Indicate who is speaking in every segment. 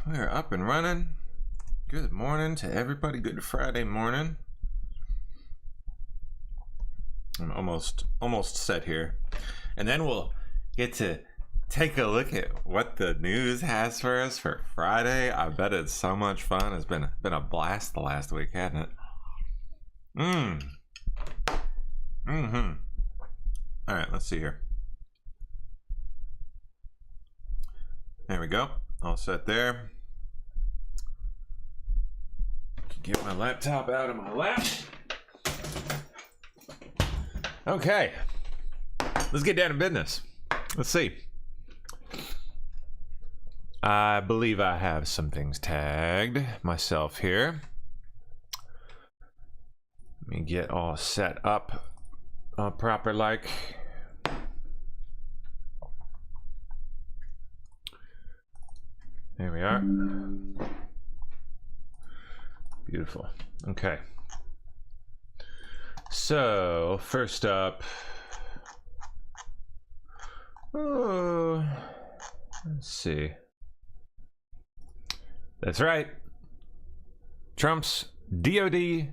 Speaker 1: we're up and running. Good morning to everybody. Good Friday morning. I'm almost set here. And then we'll get to take a look at what the news has for us for Friday. I bet it's so much fun. It's been a blast the last week, hasn't it? All right, let's see here. There we go. All set there. Get my laptop out of my lap. Okay. Let's get down to business. Let's see. I believe I have some things tagged myself here. Let me get all set up proper like. There we are. Beautiful. Okay. So, first up, let's see. That's right. Trump's DOD,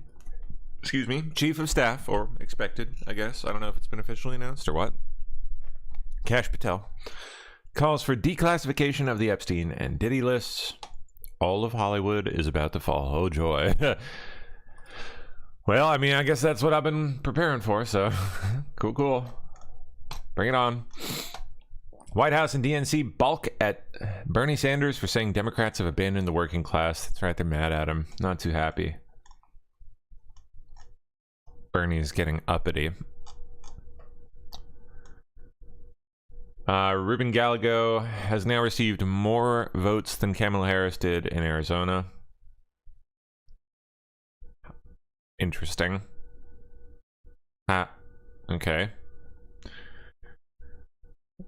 Speaker 1: Chief of Staff, or expected, I guess. I don't know if it's been officially announced or what. Kash Patel calls for declassification of the Epstein and Diddy lists. All of Hollywood is about to fall. Oh, joy. Well, I mean, I guess that's what I've been preparing for, so cool. Bring it on. White House and DNC balk at Bernie Sanders for saying Democrats have abandoned the working class. That's right, they're mad at him. Not too happy. Bernie's getting uppity. Ruben Gallego has now received more votes than Kamala Harris did in Arizona. Interesting. Okay.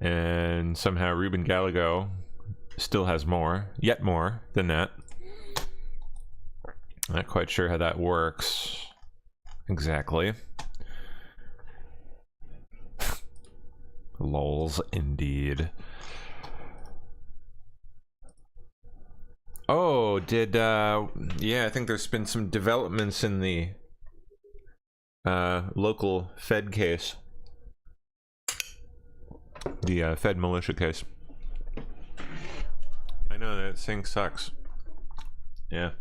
Speaker 1: And somehow Ruben Gallego still has yet more than that. Not quite sure how that works exactly. Lols, indeed. Oh, yeah, I think there's been some developments in the local Fed case. The Fed militia case. I know that thing sucks. Yeah.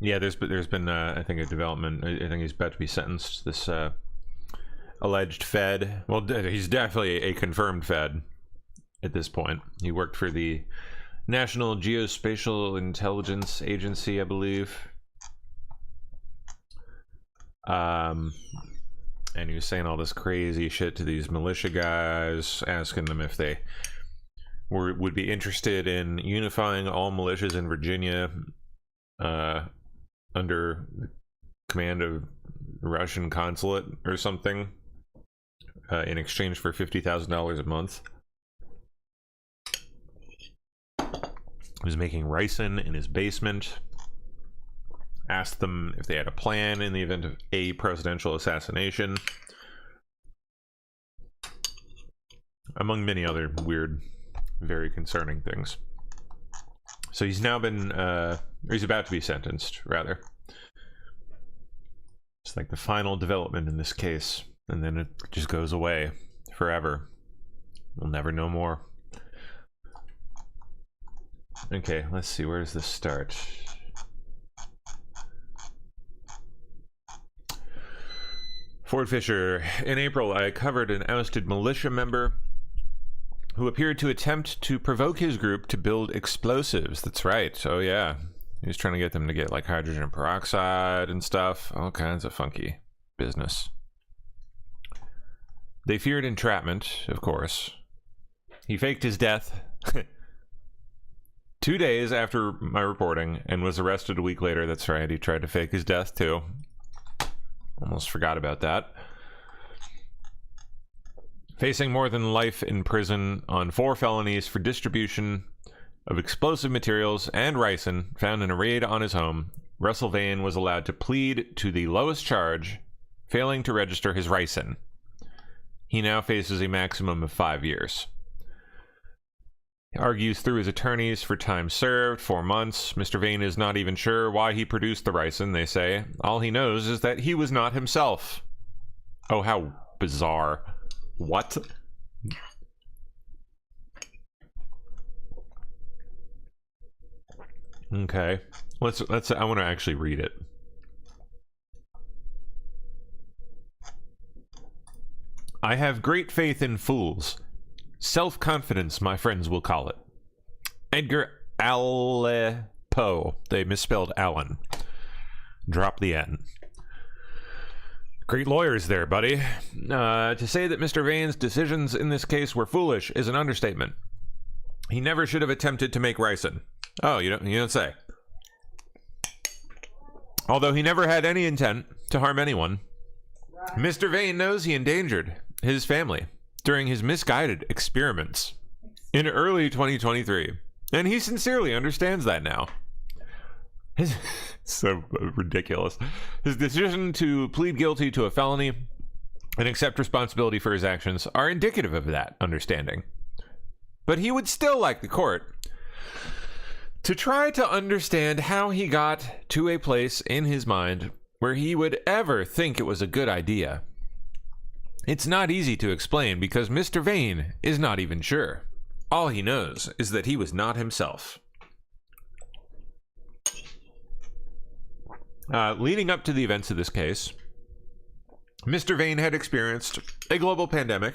Speaker 1: Yeah, there's been I think a development. I think he's about to be sentenced. This alleged Fed. Well, he's definitely a confirmed Fed at this point. He worked for the National Geospatial Intelligence Agency, I believe. And he was saying all this crazy shit to these militia guys, asking them if they would be interested in unifying all militias in Virginia under the command of Russian consulate or something. In exchange for $50,000 a month. He was making ricin in his basement. Asked them if they had a plan in the event of a presidential assassination. Among many other weird, very concerning things. So he's now been, he's about to be sentenced, rather. It's like the final development in this case. And then it just goes away forever. We'll never know more. Okay, let's see. Where does this start? Ford Fisher. In April, I covered an ousted militia member who appeared to attempt to provoke his group to build explosives. That's right. Oh, yeah. He was trying to get them to get like hydrogen peroxide and stuff. All kinds of funky business. They feared entrapment, of course. He faked his death 2 days after my reporting and was arrested a week later. That's right, he tried to fake his death too. Almost forgot about that. Facing more than life in prison on 4 felonies for distribution of explosive materials and ricin found in a raid on his home, Russell Vane was allowed to plead to the lowest charge, failing to register his ricin. He now faces a maximum of 5 years. He argues through his attorneys for time served, 4 months. Mr. Vane is not even sure why he produced the ricin, they say. All he knows is that he was not himself. Oh, how bizarre. What? Okay. Let's I want to actually read it. I have great faith in fools. Self-confidence, my friends will call it. Edgar Allan Poe. They misspelled Allen. Drop the N. Great lawyers there, buddy. To say that Mr. Vane's decisions in this case were foolish is an understatement. He never should have attempted to make ricin. Oh, you don't say. Although he never had any intent to harm anyone, Mr. Vane knows he endangered his family during his misguided experiments in early 2023, and he sincerely understands that now. So ridiculous. His decision to plead guilty to a felony and accept responsibility for his actions are indicative of that understanding. But he would still like the court to try to understand how he got to a place in his mind where he would ever think it was a good idea. It's not easy to explain because Mr. Vane is not even sure. All he knows is that he was not himself. Leading up to the events of this case, Mr. Vane had experienced a global pandemic,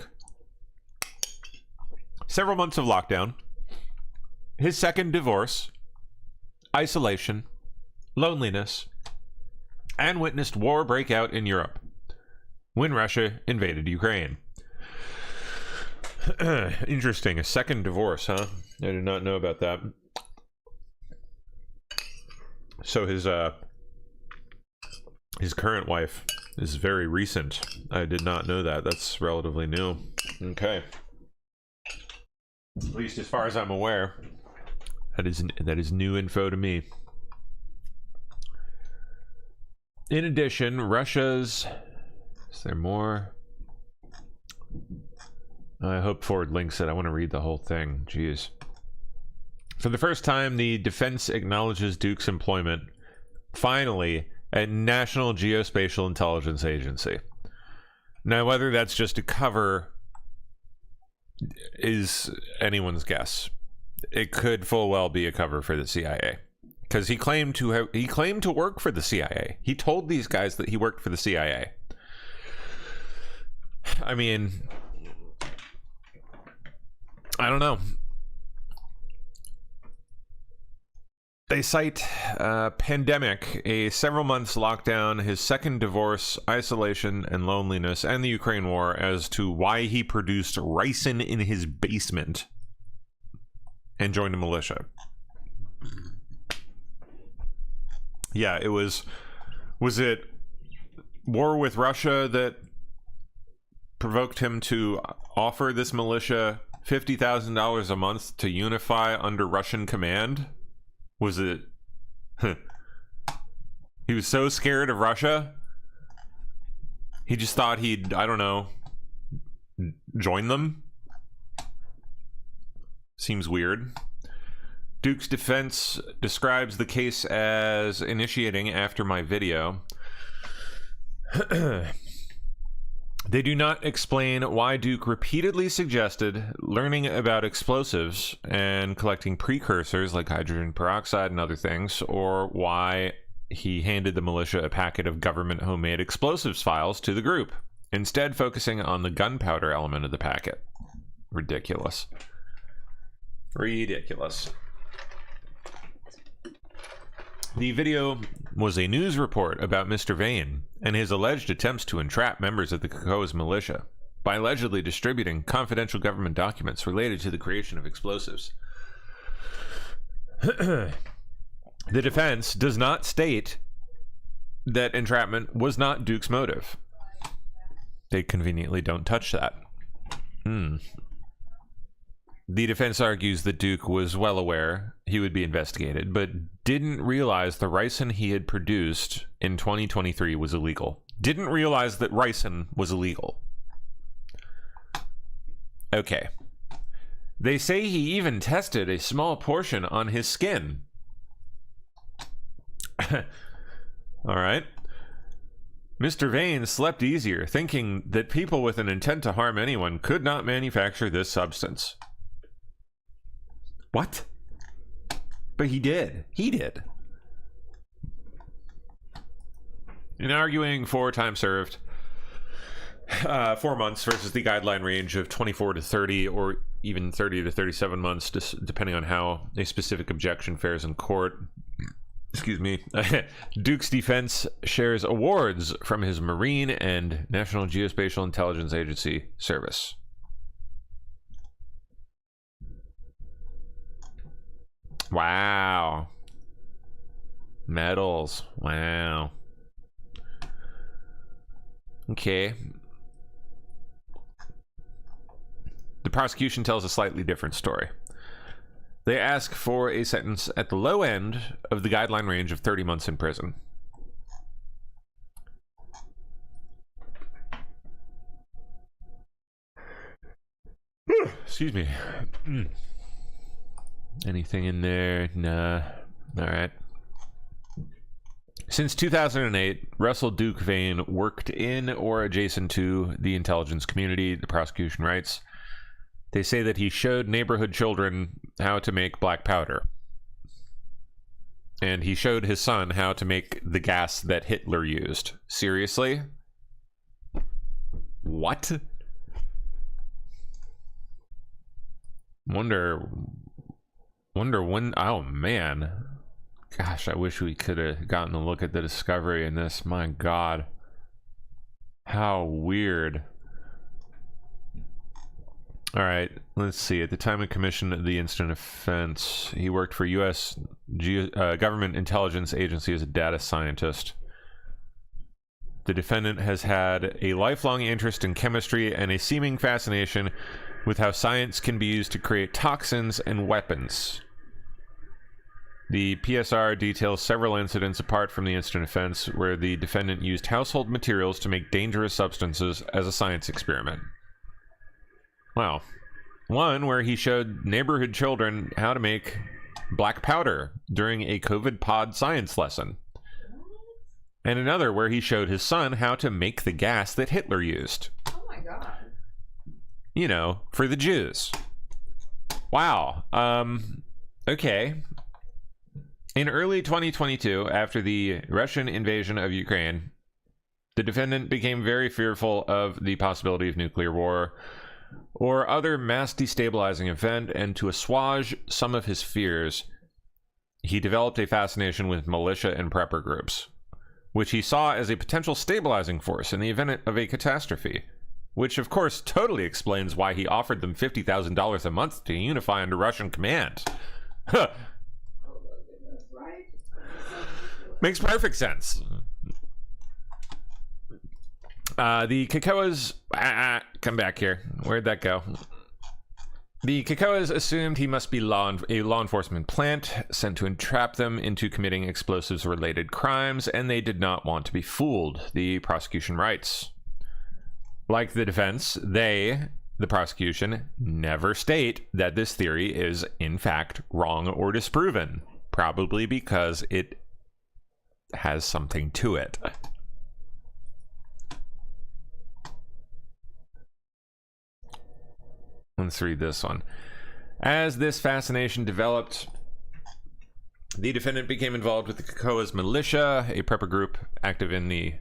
Speaker 1: several months of lockdown, his second divorce, isolation, loneliness, and witnessed war break out in Europe when Russia invaded Ukraine. Interesting. A second divorce, huh? I did not know about that. So his current wife is very recent. I did not know that. That's relatively new. Okay. At least as far as I'm aware. That is new info to me. In addition, Russia's... Is there more? I hope Ford links it. I want to read the whole thing. Jeez. For the first time, the defense acknowledges Duke's employment, finally, at National Geospatial Intelligence Agency. Now, whether that's just a cover is anyone's guess. It could full well be a cover for the CIA, because he claimed to work for the CIA. He told these guys that he worked for the CIA. I mean, I don't know. They cite pandemic, a several months lockdown, his second divorce, isolation and loneliness, and the Ukraine war as to why he produced ricin in his basement and joined a militia. Yeah, it was it war with Russia that provoked him to offer this militia $50,000 a month to unify under Russian command? Was it... He was so scared of Russia, he just thought he'd, I don't know, join them? Seems weird. Duke's defense describes the case as initiating after my video. They do not explain why Duke repeatedly suggested learning about explosives and collecting precursors like hydrogen peroxide and other things, or why he handed the militia a packet of government homemade explosives files to the group, instead focusing on the gunpowder element of the packet. Ridiculous. Ridiculous. The video was a news report about Mr. Vane and his alleged attempts to entrap members of the Kakos militia by allegedly distributing confidential government documents related to the creation of explosives. The defense does not state that entrapment was not Duke's motive. They conveniently don't touch that. The defense argues that Duke was well aware he would be investigated, but didn't realize the ricin he had produced in 2023 was illegal. Didn't realize that ricin was illegal. Okay. They say he even tested a small portion on his skin. All right. Mr. Vane slept easier, thinking that people with an intent to harm anyone could not manufacture this substance. What? But he did. He did. In arguing for time served, 4 months versus the guideline range of 24 to 30 or even 30 to 37 months, depending on how a specific objection fares in court. Excuse me. Duke's defense shares awards from his Marine and National Geospatial Intelligence Agency service. Wow. Medals. Wow. Okay. The prosecution tells a slightly different story. They ask for a sentence at the low end of the guideline range of 30 months in prison. Excuse me. Anything in there? Nah. All right. Since 2008, Russell Duke Vane worked in or adjacent to the intelligence community, the prosecution writes. They say that he showed neighborhood children how to make black powder. And he showed his son how to make the gas that Hitler used. Seriously? What? Wonder when... Oh, man. Gosh, I wish we could have gotten a look at the discovery in this. My God. How weird. All right, let's see. At the time of commission of the instant offense, he worked for U.S. Government Intelligence Agency as a data scientist. The defendant has had a lifelong interest in chemistry and a seeming fascination with how science can be used to create toxins and weapons. The PSR details several incidents apart from the instant offense where the defendant used household materials to make dangerous substances as a science experiment. Wow. One where he showed neighborhood children how to make black powder during a COVID pod science lesson. And another where he showed his son how to make the gas that Hitler used.
Speaker 2: Oh my God.
Speaker 1: You know, for the Jews. Wow. Okay. In early 2022, after the Russian invasion of Ukraine, the defendant became very fearful of the possibility of nuclear war or other mass destabilizing event, and to assuage some of his fears, he developed a fascination with militia and prepper groups, which he saw as a potential stabilizing force in the event of a catastrophe, which of course totally explains why he offered them $50,000 a month to unify under Russian command. Huh. Makes perfect sense. The Kakoas... come back here. Where'd that go? The Kakoas assumed he must be a law enforcement plant sent to entrap them into committing explosives-related crimes, and they did not want to be fooled, the prosecution writes. Like the defense, they, the prosecution, never state that this theory is, in fact, wrong or disproven, probably because it has something to it. Let's read this one. As this fascination developed, the defendant became involved with the Kakoas militia, a prepper group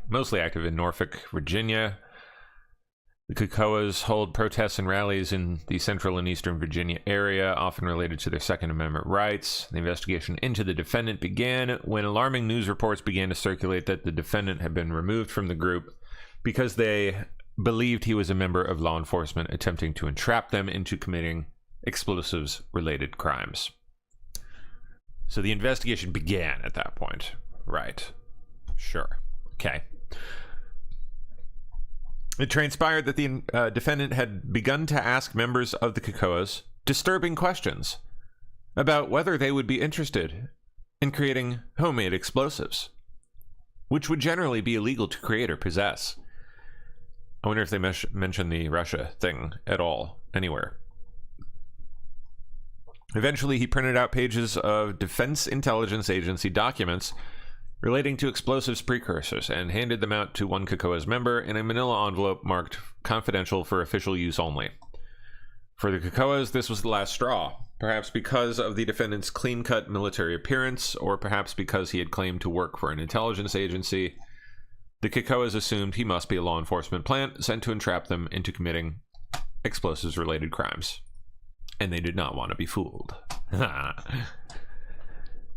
Speaker 1: mostly active in Norfolk, Virginia. The Kakoas hold protests and rallies in the central and eastern Virginia area, often related to their Second Amendment rights. The investigation into the defendant began when alarming news reports began to circulate that the defendant had been removed from the group because they believed he was a member of law enforcement attempting to entrap them into committing explosives-related crimes. So the investigation began at that point. Right. Sure. Okay. It transpired that the defendant had begun to ask members of the Kakoas disturbing questions about whether they would be interested in creating homemade explosives, which would generally be illegal to create or possess. I wonder if they mention the Russia thing at all, anywhere. Eventually, he printed out pages of Defense Intelligence Agency documents relating to explosives precursors and handed them out to one KCOA's member in a manila envelope marked confidential for official use only. For the KCOAs, this was the last straw, perhaps because of the defendant's clean-cut military appearance, or perhaps because he had claimed to work for an intelligence agency. The KCOAs assumed he must be a law enforcement plant sent to entrap them into committing explosives-related crimes. And they did not want to be fooled.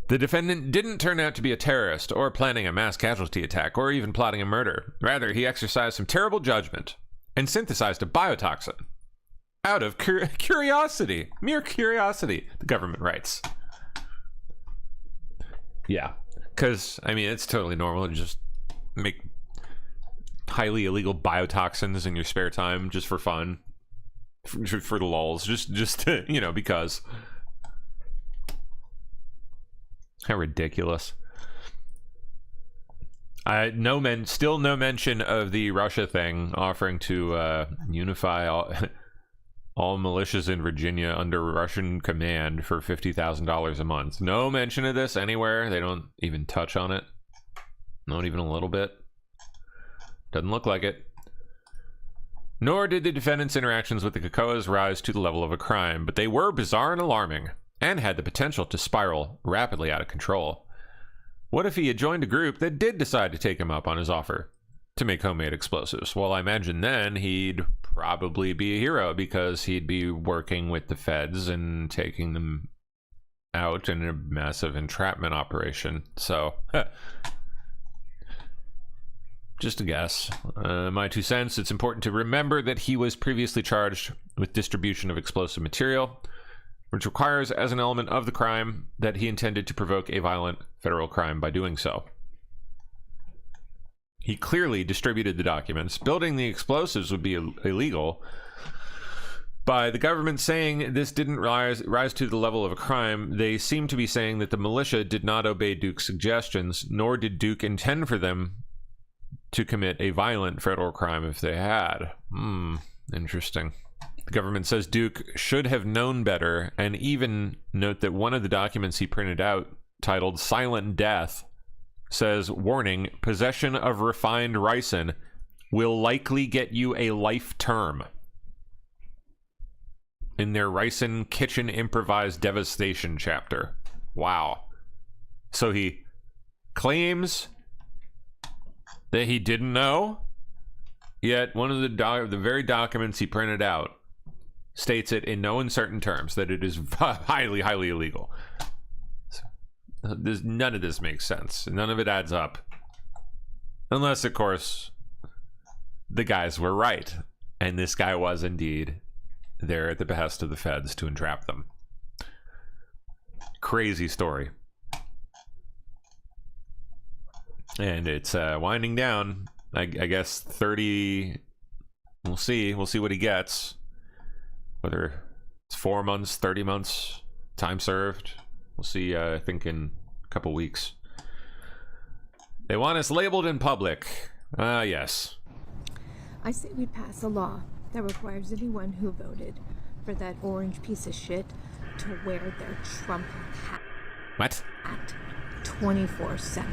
Speaker 1: The defendant didn't turn out to be a terrorist, or planning a mass casualty attack, or even plotting a murder. Rather, he exercised some terrible judgment and synthesized a biotoxin out of curiosity. Mere curiosity, the government writes. Yeah, because, I mean, it's totally normal to just make highly illegal biotoxins in your spare time just for fun. For the lulz, just to, you know, because how ridiculous. No mention of the Russia thing, offering to unify all militias in Virginia under Russian command for $50,000 a month. No mention of this anywhere. They don't even touch on it. Not even a little bit. Doesn't look like it. Nor did the defendant's interactions with the KCOAs rise to the level of a crime, but they were bizarre and alarming, and had the potential to spiral rapidly out of control. What if he had joined a group that did decide to take him up on his offer to make homemade explosives? Well, I imagine then he'd probably be a hero, because he'd be working with the feds and taking them out in a massive entrapment operation. So, just a guess. My 2 cents, it's important to remember that he was previously charged with distribution of explosive material, which requires as an element of the crime that he intended to provoke a violent federal crime by doing so. He clearly distributed the documents. Building the explosives would be illegal. By the government saying this didn't rise to the level of a crime, they seem to be saying that the militia did not obey Duke's suggestions, nor did Duke intend for them to commit a violent federal crime if they had. Interesting. The government says Duke should have known better, and even note that one of the documents he printed out, titled Silent Death, says, warning, possession of refined ricin will likely get you a life term. In their Ricin Kitchen Improvised Devastation chapter. Wow. So he claims that he didn't know, yet one of the very documents he printed out states it in no uncertain terms that it is highly, highly illegal. So, none of this makes sense. None of it adds up. Unless, of course, the guys were right, and this guy was indeed there at the behest of the feds to entrap them. Crazy story. And it's winding down. I guess 30. We'll see what he gets. Whether it's 4 months, 30 months, time served. We'll see, I think, in a couple weeks. They want us labeled in public. Yes.
Speaker 2: I say we pass a law that requires anyone who voted for that orange piece of shit to wear their Trump hat.
Speaker 1: What?
Speaker 2: 24/7.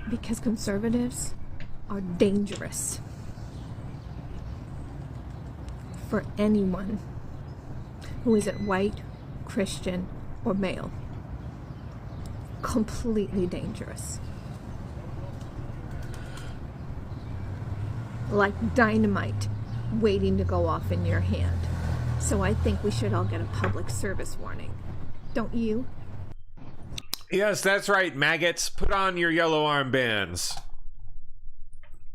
Speaker 2: Because conservatives are dangerous for anyone who isn't white, Christian, or male. Completely dangerous. Like dynamite waiting to go off in your hand. So I think we should all get a public service warning. Don't you?
Speaker 1: Yes, that's right, maggots. Put on your yellow armbands.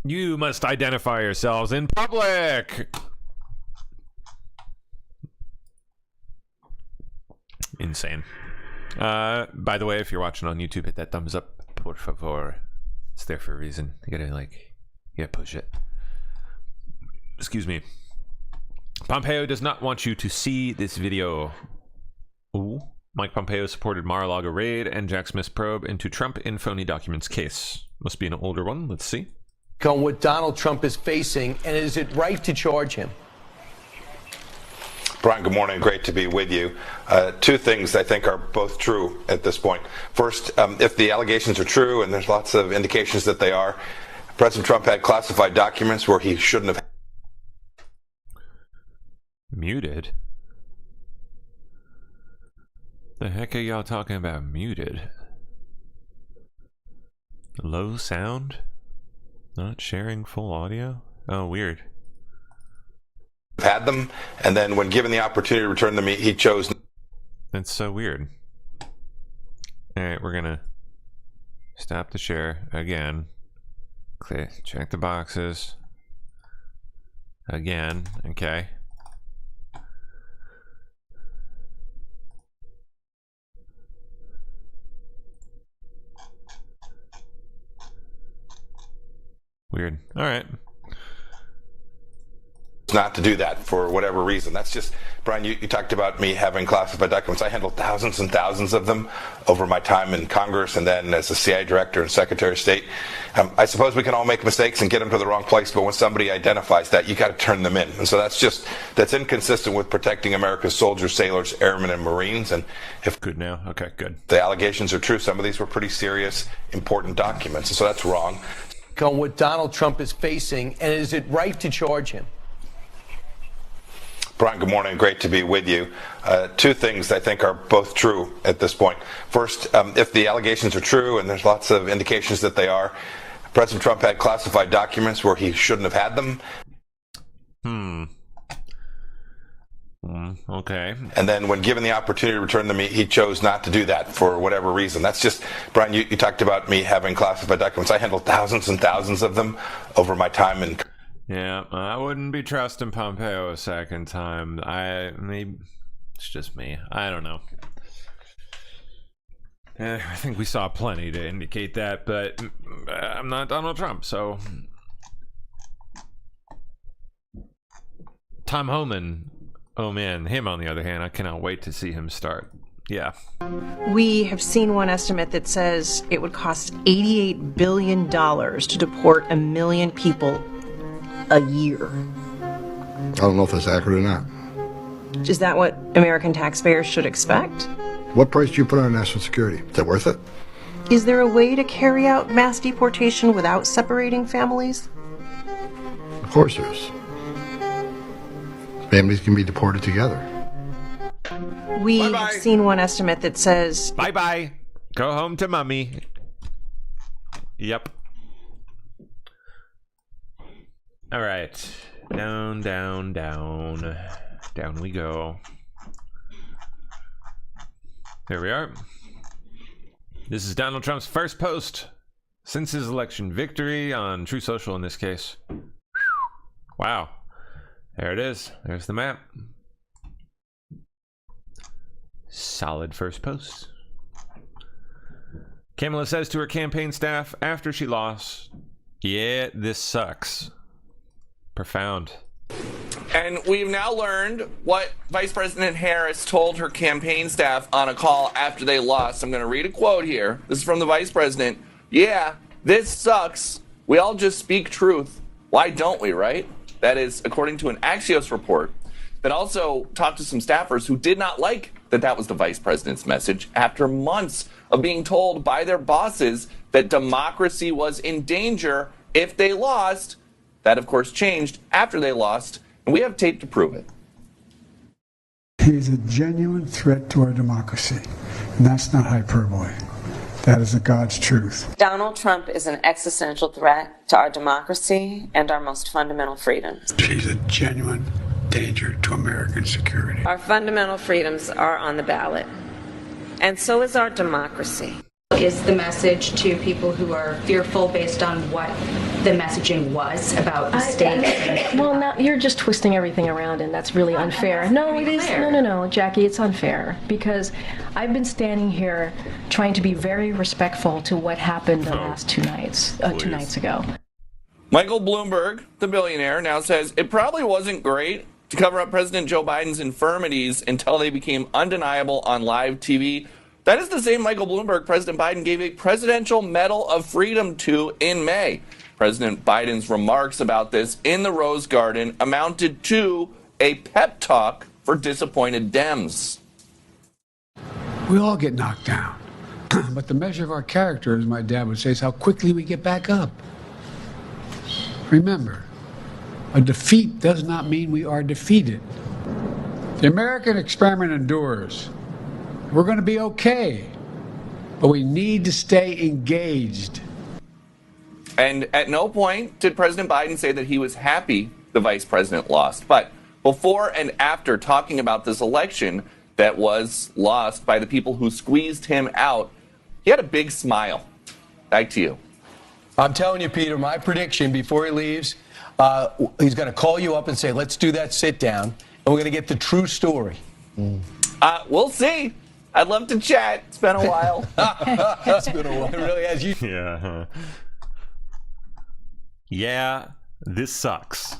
Speaker 1: You must identify yourselves in public. Insane. By the way, if you're watching on YouTube, hit that thumbs up, por favor. It's there for a reason. You gotta push it. Excuse me. Pompeo does not want you to see this video. Ooh. Mike Pompeo supported Mar-a-Lago raid and Jack Smith's probe into Trump in phony documents case. Must be an older one. Let's see.
Speaker 3: On what Donald Trump is facing, and is it right to charge him? Brian, good morning. Great to be with you. Two things I think are both true at this point. First, if the allegations are true, and there's lots of indications that they are, President Trump had classified documents where he shouldn't have.
Speaker 1: Muted? The heck are y'all talking about muted? Low sound? Not sharing full audio? Oh, weird.
Speaker 3: Had them, and then when given the opportunity to return them, he chose.
Speaker 1: That's so weird. Alright, we're gonna stop the share again. Click, check the boxes. Again, okay. Weird. Alright.
Speaker 3: Not to do that for whatever reason. That's just, Brian, you talked about me having classified documents. I handled thousands and thousands of them over my time in Congress and then as a CIA director and Secretary of State. I suppose we can all make mistakes and get them to the wrong place, but when somebody identifies that, you got to turn them in. And so that's inconsistent with protecting America's soldiers, sailors, airmen, and Marines. And if
Speaker 1: good now, okay, good.
Speaker 3: The allegations are true, some of these were pretty serious, important documents, and so that's wrong.
Speaker 4: On what Donald Trump is facing, and is it right to charge him?
Speaker 3: Brian, good morning. Great to be with you. Two things I think are both true at this point. First, if the allegations are true, and there's lots of indications that they are, President Trump had classified documents where he shouldn't have had them.
Speaker 1: Okay.
Speaker 3: And then when given the opportunity to return them, he chose not to do that for whatever reason. That's just, Brian, you talked about me having classified documents. I handled thousands and thousands of them over my time in.
Speaker 1: Yeah, I wouldn't be trusting Pompeo a second time. Maybe it's just me. I don't know. I think we saw plenty to indicate that, but I'm not Donald Trump, so. Tom Homan. Oh man, him on the other hand, I cannot wait to see him start. Yeah.
Speaker 5: We have seen one estimate that says it would cost $88 billion to deport 1 million people a year.
Speaker 6: I don't know if that's accurate or not.
Speaker 5: Is that what American taxpayers should expect?
Speaker 6: What price do you put on national security? Is that worth it?
Speaker 5: Is there a way to carry out mass deportation without separating families?
Speaker 6: Of course there is. Families can be deported together.
Speaker 5: We have seen one estimate that says...
Speaker 1: Bye-bye. Go home to mommy. Yep. All right. Down, down, down. Down we go. There we are. This is Donald Trump's first post since his election victory on True Social in this case. Wow. There it is. There's the map. Solid first post. Kamala says to her campaign staff after she lost, "Yeah, this sucks." Profound.
Speaker 7: And we've now learned what Vice President Harris told her campaign staff on a call after they lost. I'm going to read a quote here. This is from the Vice President. "Yeah, this sucks. We all just speak truth. Why don't we, right?" That is according to an Axios report that also talked to some staffers who did not like that was the vice president's message after months of being told by their bosses that democracy was in danger if they lost. That, of course, changed after they lost, and we have tape to prove it.
Speaker 8: He is a genuine threat to our democracy, and that's not hyperbole. That is the God's truth.
Speaker 9: Donald Trump is an existential threat to our democracy and our most fundamental freedoms.
Speaker 8: He's a genuine danger to American security.
Speaker 9: Our fundamental freedoms are on the ballot, and so is our democracy.
Speaker 10: Is the message to people who are fearful based on what the messaging was about the state?
Speaker 11: Well, now you're just twisting everything around, and that's really unfair. No, it is. No, Jackie, it's unfair because I've been standing here trying to be very respectful to what happened the last two nights ago.
Speaker 7: Michael Bloomberg, the billionaire, now says it probably wasn't great to cover up President Joe Biden's infirmities until they became undeniable on live TV. That is the same Michael Bloomberg President Biden gave a Presidential Medal of Freedom to in May. President Biden's remarks about this in the Rose Garden amounted to a pep talk for disappointed Dems.
Speaker 8: We all get knocked down. But the measure of our character, as my dad would say, is how quickly we get back up. Remember, a defeat does not mean we are defeated. The American experiment endures. We're going to be okay, but we need to stay engaged.
Speaker 7: And at no point did President Biden say that he was happy the vice president lost. But before and after talking about this election that was lost by the people who squeezed him out, he had a big smile. Back to you.
Speaker 4: I'm telling you, Peter, my prediction before he leaves, he's going to call you up and say, let's do that sit down, and we're going to get the true story.
Speaker 7: We'll see. I'd love to chat. It's been a while.
Speaker 4: It's been a while. It really has.
Speaker 1: Yeah. Yeah, this sucks.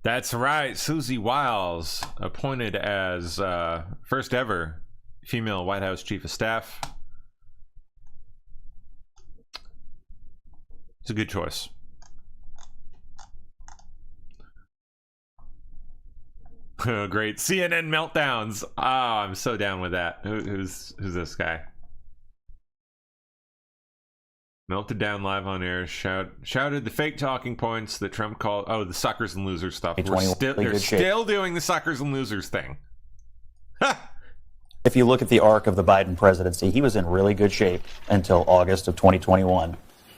Speaker 1: That's right. Susie Wiles appointed as first ever female White House Chief of Staff. It's a good choice. Great. CNN meltdowns. Oh, I'm so down with that. Who's this guy? Melted down live on air. Shouted the fake talking points that Trump called. Oh, the suckers and losers stuff. They're still doing the suckers and losers thing.
Speaker 12: If you look at the arc of the Biden presidency, he was in really good shape until August of 2021.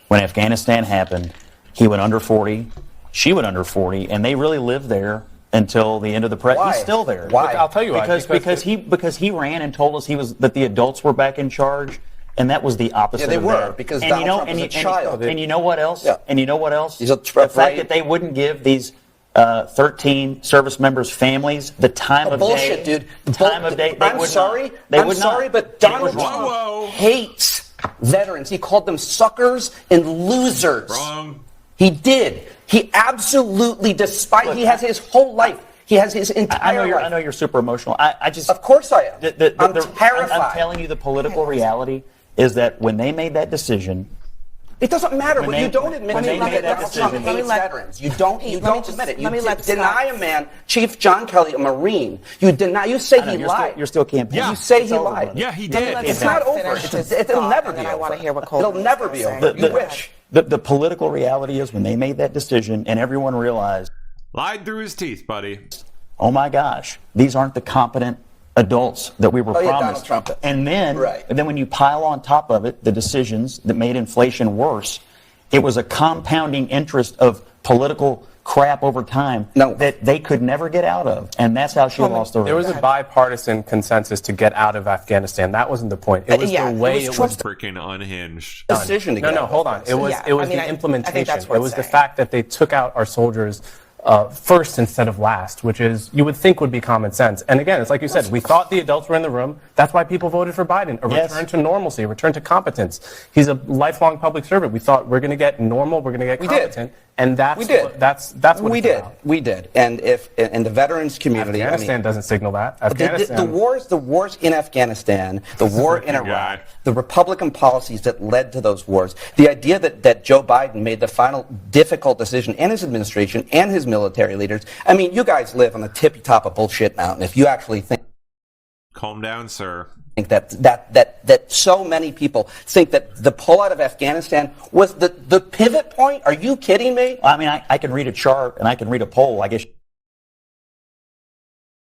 Speaker 12: When Afghanistan happened, he went under 40, she went under 40, and they really lived there until the end of the presidency. He's still there.
Speaker 4: Why? I'll tell you why.
Speaker 12: Because he ran and told us that the adults were back in charge, and that was the opposite.
Speaker 13: Yeah, they
Speaker 12: of
Speaker 13: were
Speaker 12: that.
Speaker 13: because Donald Trump was a child.
Speaker 12: And you know what else?
Speaker 13: Yeah.
Speaker 12: And you know what else?
Speaker 13: He's a
Speaker 12: the fact that they wouldn't give these 13 service members' families the time of
Speaker 13: bullshit,
Speaker 12: day.
Speaker 13: Dude.
Speaker 12: The time of day.
Speaker 13: I'm sorry. I'm sorry, but Donald Trump hates veterans. He called them suckers and losers.
Speaker 1: Wrong.
Speaker 13: He did. He absolutely, despite he has his whole life. He has his entire life.
Speaker 12: I know you're super emotional. I just.
Speaker 13: Of course I am. I'm terrified.
Speaker 12: I'm telling you, the political reality is that when they made that decision.
Speaker 13: It doesn't matter. You don't admit
Speaker 12: when
Speaker 13: to
Speaker 12: they made that
Speaker 13: Donald Trump
Speaker 12: decision.
Speaker 13: hates veterans. You don't admit it. You deny a man, Chief John Kelly, a Marine. You deny. You say he lied.
Speaker 12: You're still campaigning.
Speaker 13: Yeah. You say he lied.
Speaker 1: Yeah, he did.
Speaker 13: It's not over. It'll never be over. It'll never be over. You wish.
Speaker 12: The political reality is when they made that decision and everyone realized.
Speaker 1: Lied through his teeth, buddy.
Speaker 12: Oh my gosh, these aren't the competent adults that we were promised.
Speaker 13: Donald Trump.
Speaker 12: And then when you pile on top of it the decisions that made inflation worse, it was a compounding interest of political crap over time that they could never get out of. And that's how she lost the race.
Speaker 14: There was a bipartisan consensus to get out of Afghanistan. That wasn't the point. It was the way it was
Speaker 1: freaking unhinged.
Speaker 13: Decision to get
Speaker 14: No, hold on. It was the implementation.
Speaker 10: It
Speaker 14: was the fact that they took out our soldiers first instead of last, which is you would think would be common sense. And again, it's like you said, we thought the adults were in the room. That's why people voted for Biden. A return to normalcy, a return to competence. He's a lifelong public servant. We thought we're going to get normal, we're going to get competent. And that's what
Speaker 13: we did. We did. And if in the veterans community,
Speaker 14: Afghanistan doesn't signal that.
Speaker 13: The wars in Afghanistan, the war in Iraq, the Republican policies that led to those wars, the idea that Joe Biden made the final difficult decision, and his administration and his military leaders. I mean, you guys live on the tippy top of bullshit mountain. If you actually think.
Speaker 1: Calm down, sir.
Speaker 13: That so many people think that the pullout of Afghanistan was the pivot point. Are you kidding me?
Speaker 12: I mean, I can read a chart and I can read a poll. I guess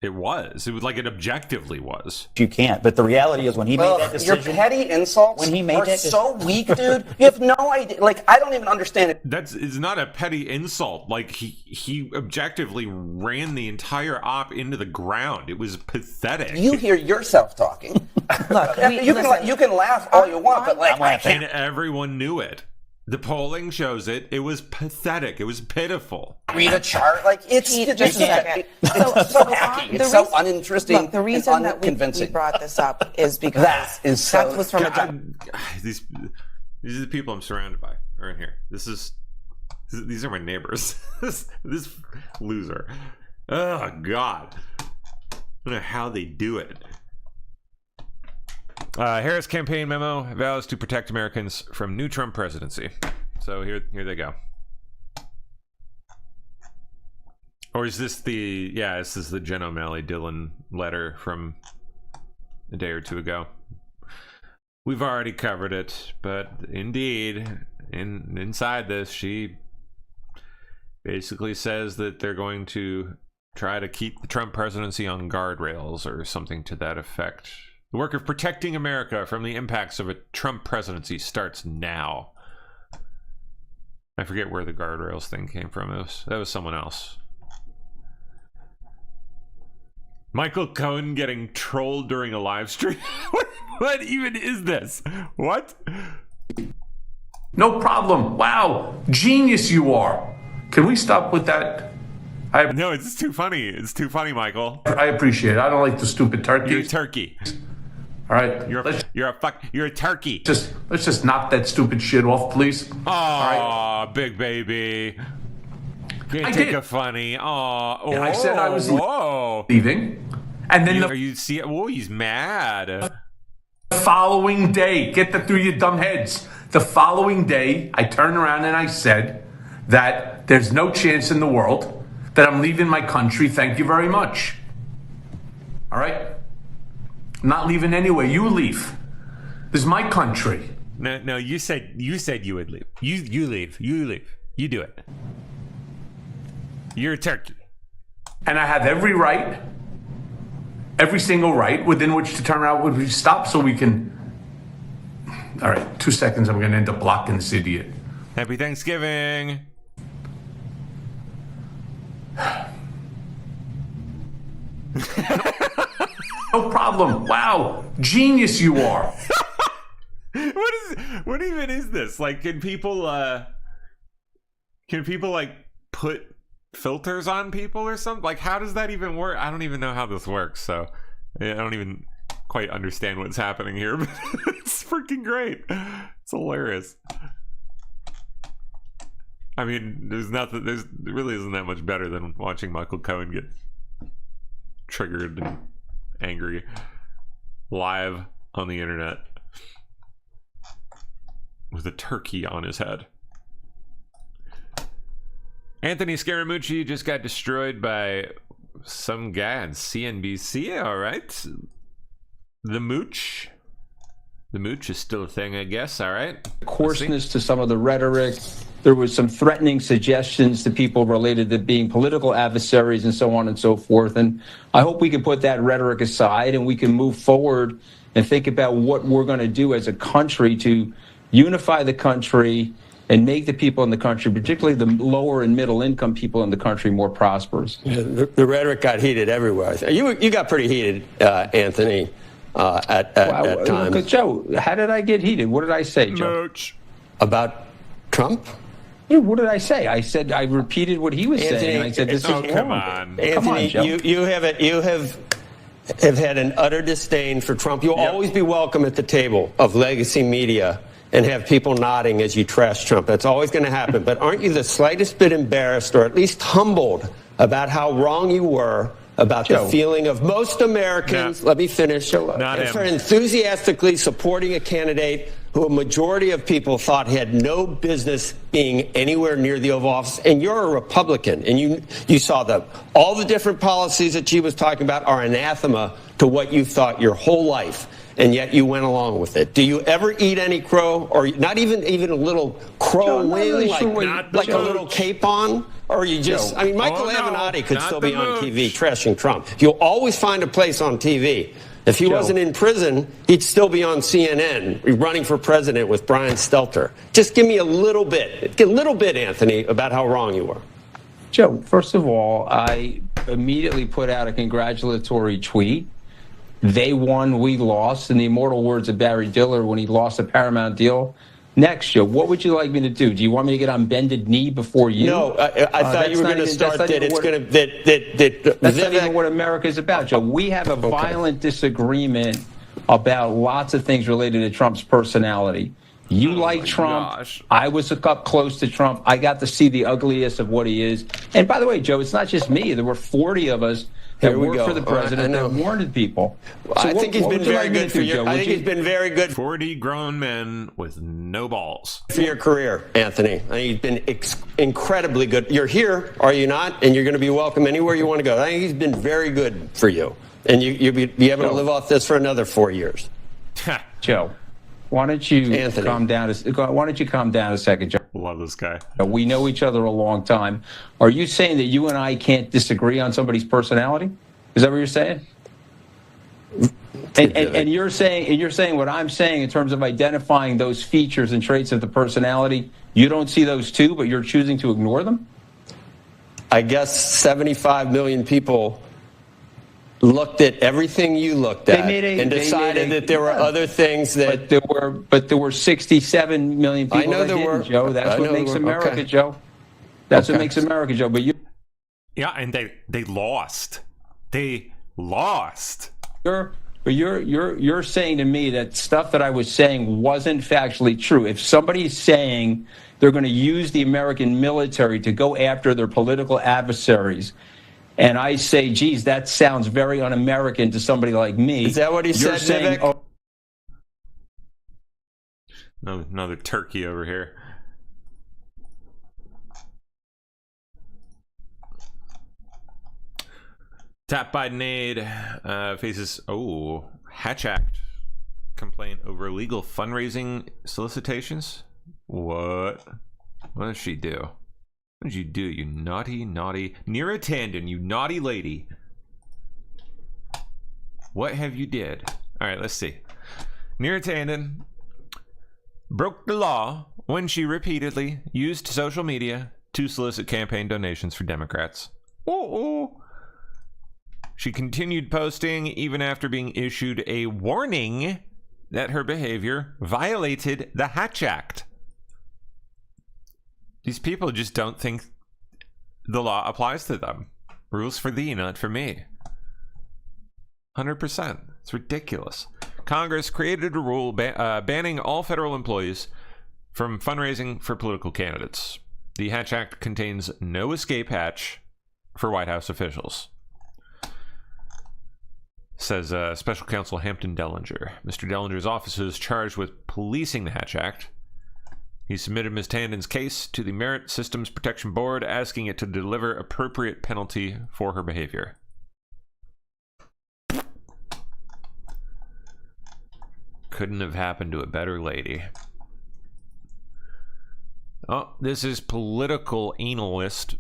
Speaker 1: it was like it objectively was.
Speaker 12: You can't. But the reality is when he made that decision,
Speaker 13: your petty insults are so weak, dude. You have no idea. Like, I don't even understand it.
Speaker 1: It's not a petty insult. Like he objectively ran the entire op into the ground. It was pathetic.
Speaker 13: You hear yourself talking. Look, you can laugh all you want, but
Speaker 1: and everyone knew it. The polling shows it. It was pathetic. It was pitiful.
Speaker 13: Read a chart. Like, it's so hacky. It's so uninteresting.
Speaker 15: Look, the reason that we brought this up is because that was from
Speaker 1: these are the people I'm surrounded by right here. These are my neighbors. this loser. Oh, God. I don't know how they do it. Harris campaign memo vows to protect Americans from new Trump presidency. So here they go. Or is this the this is the Jen O'Malley Dillon letter from a day or two ago. We've already covered it, but indeed, inside this, she basically says that they're going to try to keep the Trump presidency on guardrails or something to that effect. The work of protecting America from the impacts of a Trump presidency starts now. I forget where the guardrails thing came from. That was someone else. Michael Cohen getting trolled during a live stream? What even is this? What?
Speaker 16: No problem. Wow. Genius you are. Can we stop with that?
Speaker 1: No, it's too funny. It's too funny, Michael.
Speaker 16: I appreciate it. I don't like the stupid turkey.
Speaker 1: You're a turkey. All
Speaker 16: right.
Speaker 1: You're a turkey.
Speaker 16: Let's just knock that stupid shit off, please.
Speaker 1: Oh, right. Big baby. Can't take a funny. Oh,
Speaker 16: I said I was leaving. And then
Speaker 1: he's mad.
Speaker 16: The following day, get that through your dumb heads. The following day, I turned around and I said that there's no chance in the world that I'm leaving my country. Thank you very much. All right? I'm not leaving anywhere. You leave. This is my country.
Speaker 1: No, you said you would leave. You leave. You leave. You do it. You're a turkey.
Speaker 16: And I have every right, every single right within which to turn around when we stop so we can. All right, 2 seconds. I'm going to end up blocking this idiot.
Speaker 1: Happy Thanksgiving.
Speaker 16: No problem. Wow. Genius you are.
Speaker 1: What even is this? Like, can people like put filters on people or something? Like, how does that even work? I don't even know how this works, so I don't even quite understand what's happening here, but it's freaking great. It's hilarious. I mean, there really isn't that much better than watching Michael Cohen get triggered and angry live on the internet with a turkey on his head. Anthony Scaramucci just got destroyed by some guy on CNBC. All right. The mooch is still a thing, I guess. All right.
Speaker 17: Coarseness to some of the rhetoric. There was some threatening suggestions to people related to being political adversaries and so on and so forth. And I hope we can put that rhetoric aside and we can move forward and think about what we're going to do as a country to unify the country and make the people in the country, particularly the lower and middle income people in the country, more prosperous.
Speaker 18: Yeah, the rhetoric got heated everywhere. You got pretty heated, Anthony, at times.
Speaker 17: Look, Joe, how did I get heated? What did I say, Joe?
Speaker 1: Mooch.
Speaker 18: About Trump?
Speaker 17: Yeah, what did I say? I said I repeated what he was saying. I said this is wrong.
Speaker 1: Come on.
Speaker 18: Anthony,
Speaker 17: come on, Joe.
Speaker 18: you have had an utter disdain for Trump. You'll always be welcome at the table of legacy media and have people nodding as you trash Trump. That's always going to happen. But aren't you the slightest bit embarrassed or at least humbled about how wrong you were about the feeling of most Americans, let me finish, for enthusiastically supporting a candidate who a majority of people thought had no business being anywhere near the Oval Office, and you're a Republican, and you saw that all the different policies that she was talking about are anathema to what you thought your whole life, and yet you went along with it. Do you ever eat any crow, or not even a little crow wing, really like a little capon? Or you just, Michael Avenatti could still be on TV trashing Trump. You'll always find a place on TV. If he wasn't in prison, he'd still be on CNN running for president with Brian Stelter. Just give me a little bit, Anthony, about how wrong you were.
Speaker 17: Joe, first of all, I immediately put out a congratulatory tweet. They won, we lost. In the immortal words of Barry Diller when he lost a Paramount deal. Next, Joe, what would you like me to do? Do you want me to get on bended knee before you?
Speaker 18: No, I thought you were going to start that it's going to...
Speaker 17: That's not even what America's about, Joe. We have a violent disagreement about lots of things related to Trump's personality. You like Trump.
Speaker 1: Gosh.
Speaker 17: I was up close to Trump. I got to see the ugliest of what he is. And by the way, Joe, it's not just me. There were 40 of us that worked for the president that warned people.
Speaker 18: So I think he's been very good for you. I think he's been very good
Speaker 1: 40 grown men with no balls.
Speaker 18: for your career, Anthony. I think he's been incredibly good. You're here, are you not? And you're going to be welcome anywhere you want to go. I think he's been very good for you. And you'll be able to live off this for another 4 years.
Speaker 17: Joe, why don't you calm down? Why don't you calm down a second, Joe?
Speaker 1: Love this guy.
Speaker 17: We know each other a long time. Are you saying that you and I can't disagree on somebody's personality? Is that what you're saying? And you're saying what I'm saying in terms of identifying those features and traits of the personality. You don't see those too, but you're choosing to ignore them?
Speaker 18: I guess 75 million people looked at everything you looked at and decided that there were other things that
Speaker 17: but there were 67 million people. I know there were, Joe. That's what makes America, Joe. That's what makes America, Joe. But
Speaker 1: and they lost. They lost.
Speaker 17: You're saying to me that stuff that I was saying wasn't factually true. If somebody's saying they're going to use the American military to go after their political adversaries, and I say, geez, that sounds very un-American to somebody like me.
Speaker 18: Is that what he said,
Speaker 17: saying,
Speaker 18: Vivek?
Speaker 1: Another turkey over here. Tap Biden aide faces, Hatch Act complaint over illegal fundraising solicitations. What does she do? What did you do, you naughty, Neera Tanden, you naughty lady? What have you did? All right, let's see. Neera Tanden broke the law when she repeatedly used social media to solicit campaign donations for Democrats. She continued posting even after being issued a warning that her behavior violated the Hatch Act. These people just don't think the law applies to them. Rules for thee, not for me. 100%. It's ridiculous. Congress created a rule banning all federal employees from fundraising for political candidates. The Hatch Act contains no escape hatch for White House officials, says Special Counsel Hampton Dellinger. Mr. Dellinger's office is charged with policing the Hatch Act. He submitted Ms. Tanden's case to the Merit Systems Protection Board, asking it to deliver appropriate penalty for her behavior. Couldn't have happened to a better lady. Oh, this is political analyst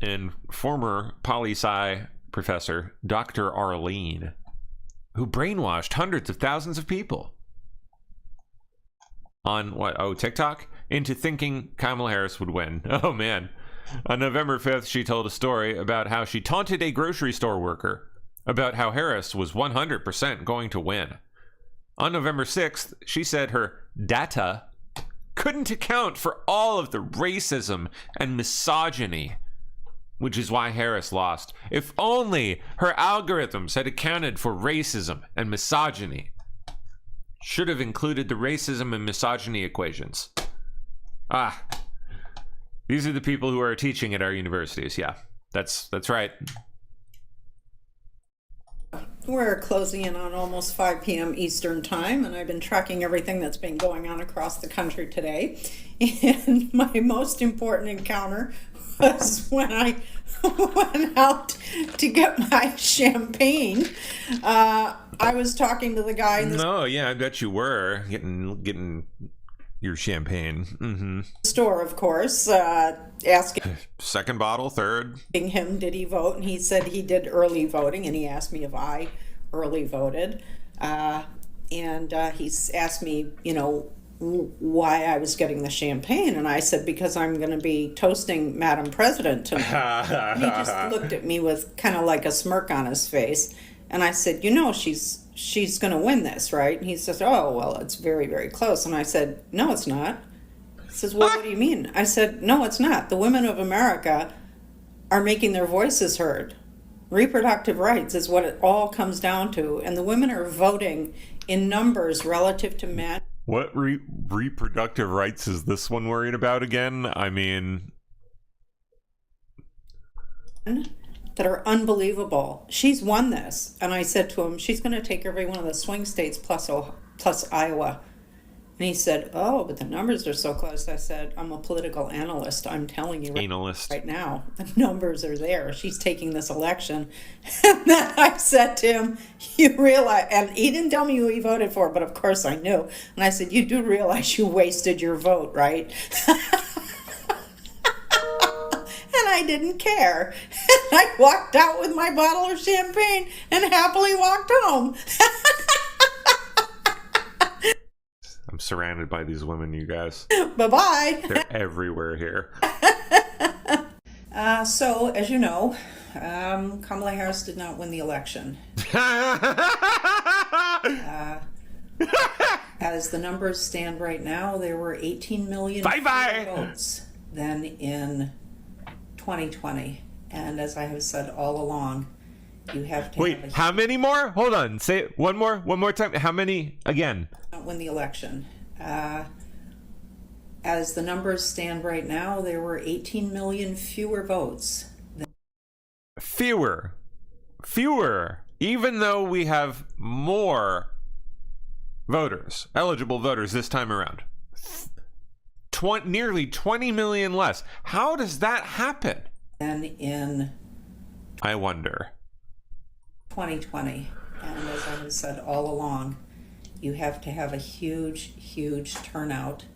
Speaker 1: and former poli-sci professor Dr. Arlene, who brainwashed hundreds of thousands of people on TikTok into thinking Kamala Harris would win. Oh man. On November 5th, she told a story about how she taunted a grocery store worker about how Harris was 100% going to win. On November 6th, she said her data couldn't account for all of the racism and misogyny, which is why Harris lost. If only her algorithms had accounted for racism and misogyny. Should have included the racism and misogyny equations. These are the people who are teaching at our universities. Yeah, that's right.
Speaker 19: We're closing in on almost 5 p.m. Eastern time, and I've been tracking everything that's been going on across the country today. And my most important encounter was when I went out to get my champagne. I was talking to the guy in the
Speaker 1: I bet you were getting your champagne.
Speaker 19: store, of course, asking
Speaker 1: second bottle, third,
Speaker 19: him did he vote, and he said he did early voting, and he asked me if I early voted, and he asked me, why I was getting the champagne, and I said because I'm going to be toasting Madam President tonight. He just looked at me with kind of like a smirk on his face, and I said, she's going to win this, right? And he says, oh, well, it's very, very close. And I said, no, it's not. He says, well, what do you mean? I said, no, it's not. The women of America are making their voices heard. Reproductive rights is what it all comes down to. And the women are voting in numbers relative to men.
Speaker 1: What reproductive rights is this one worried about again? I mean...
Speaker 19: that are unbelievable. She's won this. And I said to him, she's going to take every one of the swing states plus Iowa. And he said, oh, but the numbers are so close. I said, I'm a political analyst. I'm telling you right now, the numbers are there. She's taking this election. And then I said to him, you realize, and he didn't tell me who he voted for, but of course I knew. And I said, you do realize you wasted your vote, right? And I didn't care. And I walked out with my bottle of champagne and happily walked home.
Speaker 1: I'm surrounded by these women, you guys.
Speaker 19: Bye-bye.
Speaker 1: They're everywhere here.
Speaker 19: So, as you know, Kamala Harris did not win the election. As the numbers stand right now, there were 18 million votes than in 2020. And as I have said all along, you have to
Speaker 1: wait, how many more? Hold on. Say it one more time. How many again?
Speaker 19: Not win the election. As the numbers stand right now, there were 18 million fewer votes.
Speaker 1: Fewer. Even though we have more voters, eligible voters this time around. Nearly 20 million less. How does that happen?
Speaker 19: Than in...
Speaker 1: I wonder.
Speaker 19: 2020. And as I have said all along, you have to have a huge turnout.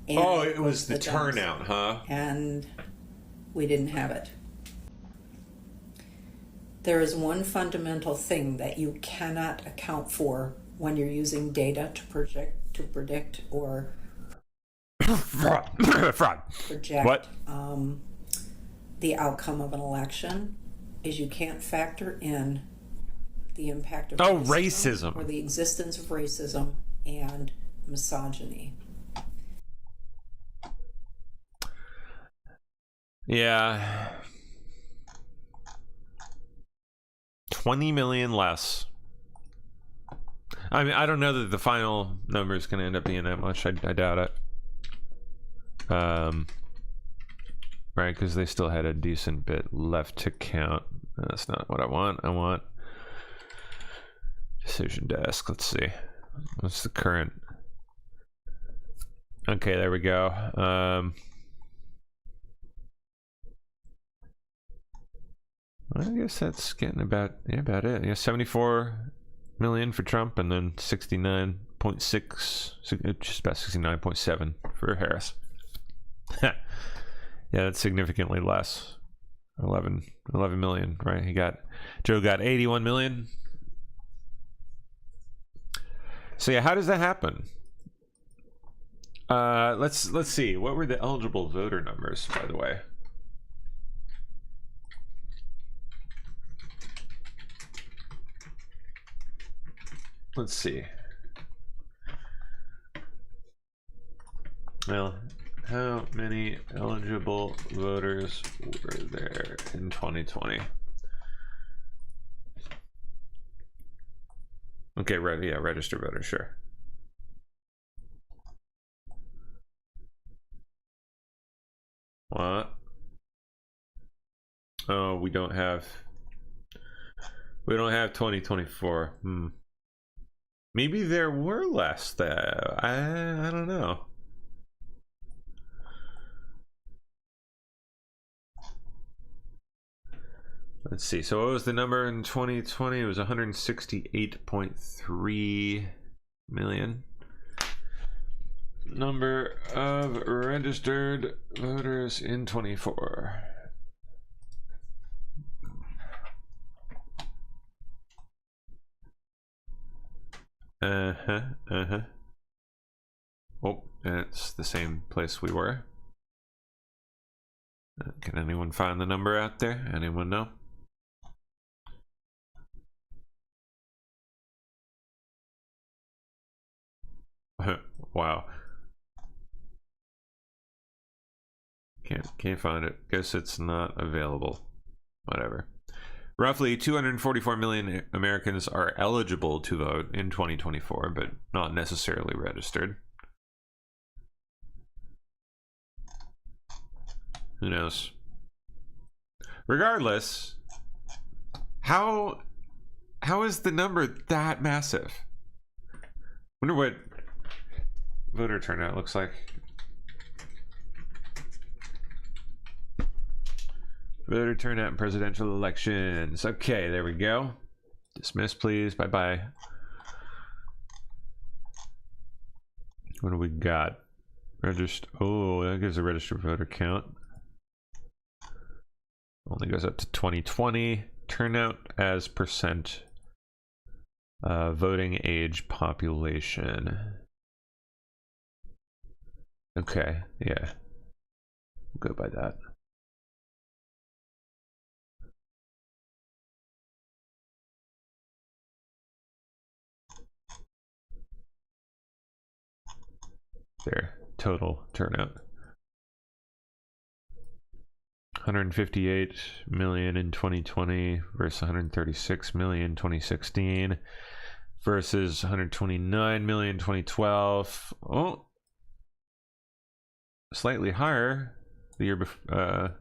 Speaker 19: And
Speaker 1: oh, it was the turnout, huh?
Speaker 19: And we didn't have it. There is one fundamental thing that you cannot account for when you're using data to predict or
Speaker 1: fraud.
Speaker 19: Project
Speaker 1: what?
Speaker 19: The outcome of an election is you can't factor in the impact of
Speaker 1: racism
Speaker 19: or the existence of racism and misogyny.
Speaker 1: Yeah. 20 million less. I mean, I don't know that the final number is going to end up being that much. I doubt it. Right, because they still had a decent bit left to count. That's not what I want. I want decision desk. Let's see. What's the current? Okay, there we go. I guess that's getting about it. Yeah, 74 million for Trump, and then 69.6, just about 69.7 for Harris. Yeah, that's significantly less. 11 million, right? Joe got 81 million. So yeah, how does that happen? Let's see. What were the eligible voter numbers, by the way? Let's see. Well, how many eligible voters were there in 2020? Okay, right. Yeah, registered voters, sure. What? Oh, we don't have 2024. Maybe there were less though. I don't know. Let's see. So what was the number in 2020? It was 168.3 million. Number of registered voters in 24. Oh, it's the same place we were. Can anyone find the number out there? Anyone know? Wow. Can't find it. Guess it's not available. Whatever. Roughly 244 million Americans are eligible to vote in 2024, but not necessarily registered. Who knows? Regardless, how is the number that massive? Wonder what voter turnout looks like. Voter turnout in presidential elections. Okay, there we go. Dismiss, please. Bye-bye. What do we got? Oh, that gives a registered voter count. Only goes up to 2020. Turnout as percent voting age population. Okay, yeah. We'll go by that. There, total turnout. 158 million in 2020 versus 136 million in 2016 versus 129 million in 2012. Oh, slightly higher the year before,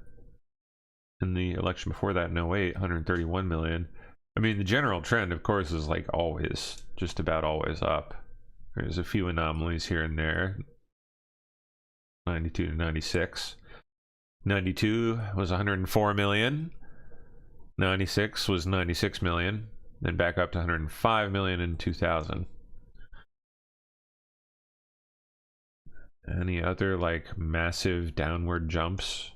Speaker 1: in the election before that in 08, 131 million. I mean, the general trend, of course, is like always, just about always up. There's a few anomalies here and there. 92 to 96. 92 was 104 million. 96 was 96 million. Then back up to 105 million in 2000. Any other like massive downward jumps?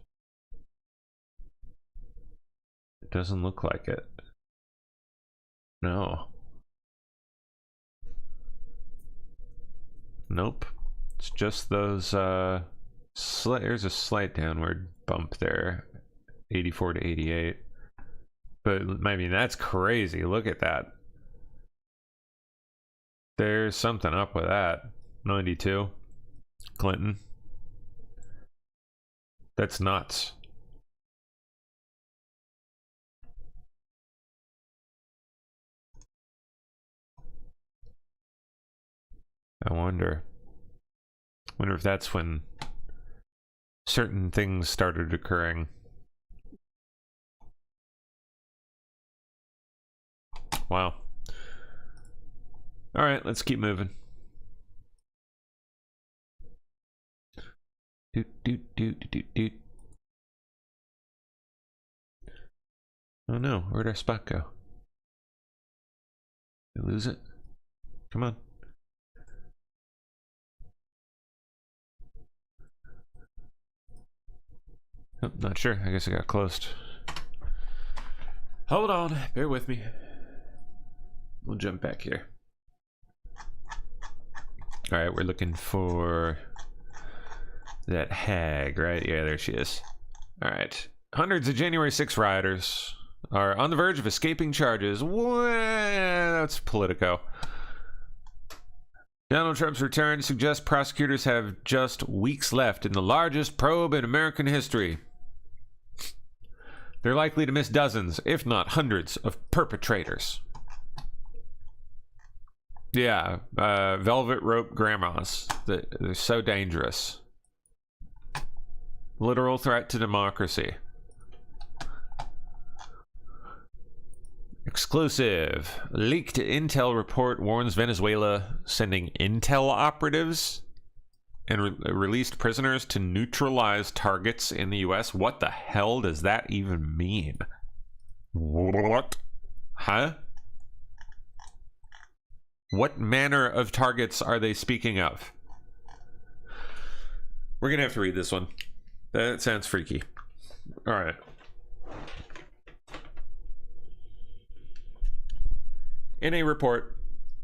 Speaker 1: It doesn't look like it. No. Nope. It's just those there's a slight downward bump there. 84 to 88. But I mean, that's crazy. Look at that. There's something up with that. 92. Clinton. That's nuts. I wonder if that's when certain things started occurring. Wow. All right, let's keep moving. Oh no, where'd our spot go? Did I lose it? Come on. Oh, not sure. I guess I got closed. Hold on. Bear with me. We'll jump back here. All right, we're looking for that hag, right? Yeah, there she is. All right. Hundreds of January 6 rioters are on the verge of escaping charges. That's Politico. Donald Trump's return suggests prosecutors have just weeks left in the largest probe in American history. They're likely to miss dozens, if not hundreds, of perpetrators. Yeah, velvet rope grandmas. They're so dangerous. Literal threat to democracy. Exclusive. Leaked intel report warns Venezuela sending intel operatives and released prisoners to neutralize targets in the U.S. What the hell does that even mean? What? Huh? What manner of targets are they speaking of? We're gonna have to read this one. That sounds freaky. All right. In a report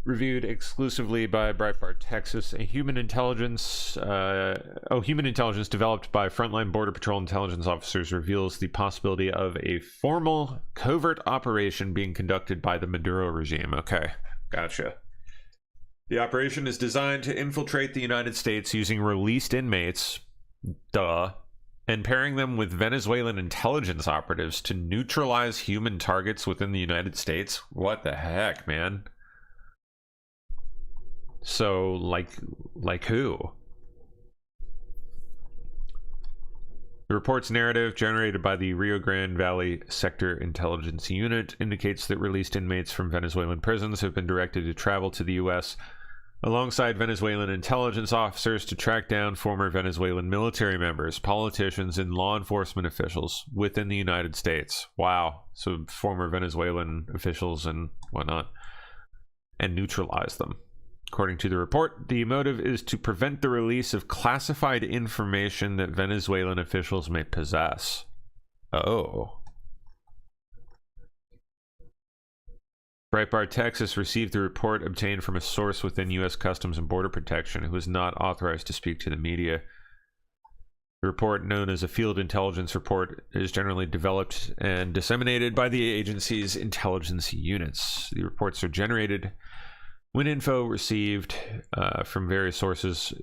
Speaker 1: reviewed exclusively by Breitbart Texas, human intelligence developed by frontline Border Patrol intelligence officers reveals the possibility of a formal covert operation being conducted by the Maduro regime. Okay, gotcha. The operation is designed to infiltrate the United States using released inmates, and pairing them with Venezuelan intelligence operatives to neutralize human targets within the United States. What the heck, man? So, like who? The report's narrative, generated by the Rio Grande Valley Sector Intelligence Unit, indicates that released inmates from Venezuelan prisons have been directed to travel to the U.S. alongside Venezuelan intelligence officers to track down former Venezuelan military members, politicians, and law enforcement officials within the United States. Wow. So former Venezuelan officials and whatnot, and neutralize them. According to the report, the motive is to prevent the release of classified information that Venezuelan officials may possess. Oh. Breitbart, Texas received the report obtained from a source within U.S. Customs and Border Protection who is not authorized to speak to the media. The report, known as a field intelligence report, is generally developed and disseminated by the agency's intelligence units. The reports are generated when info received from various sources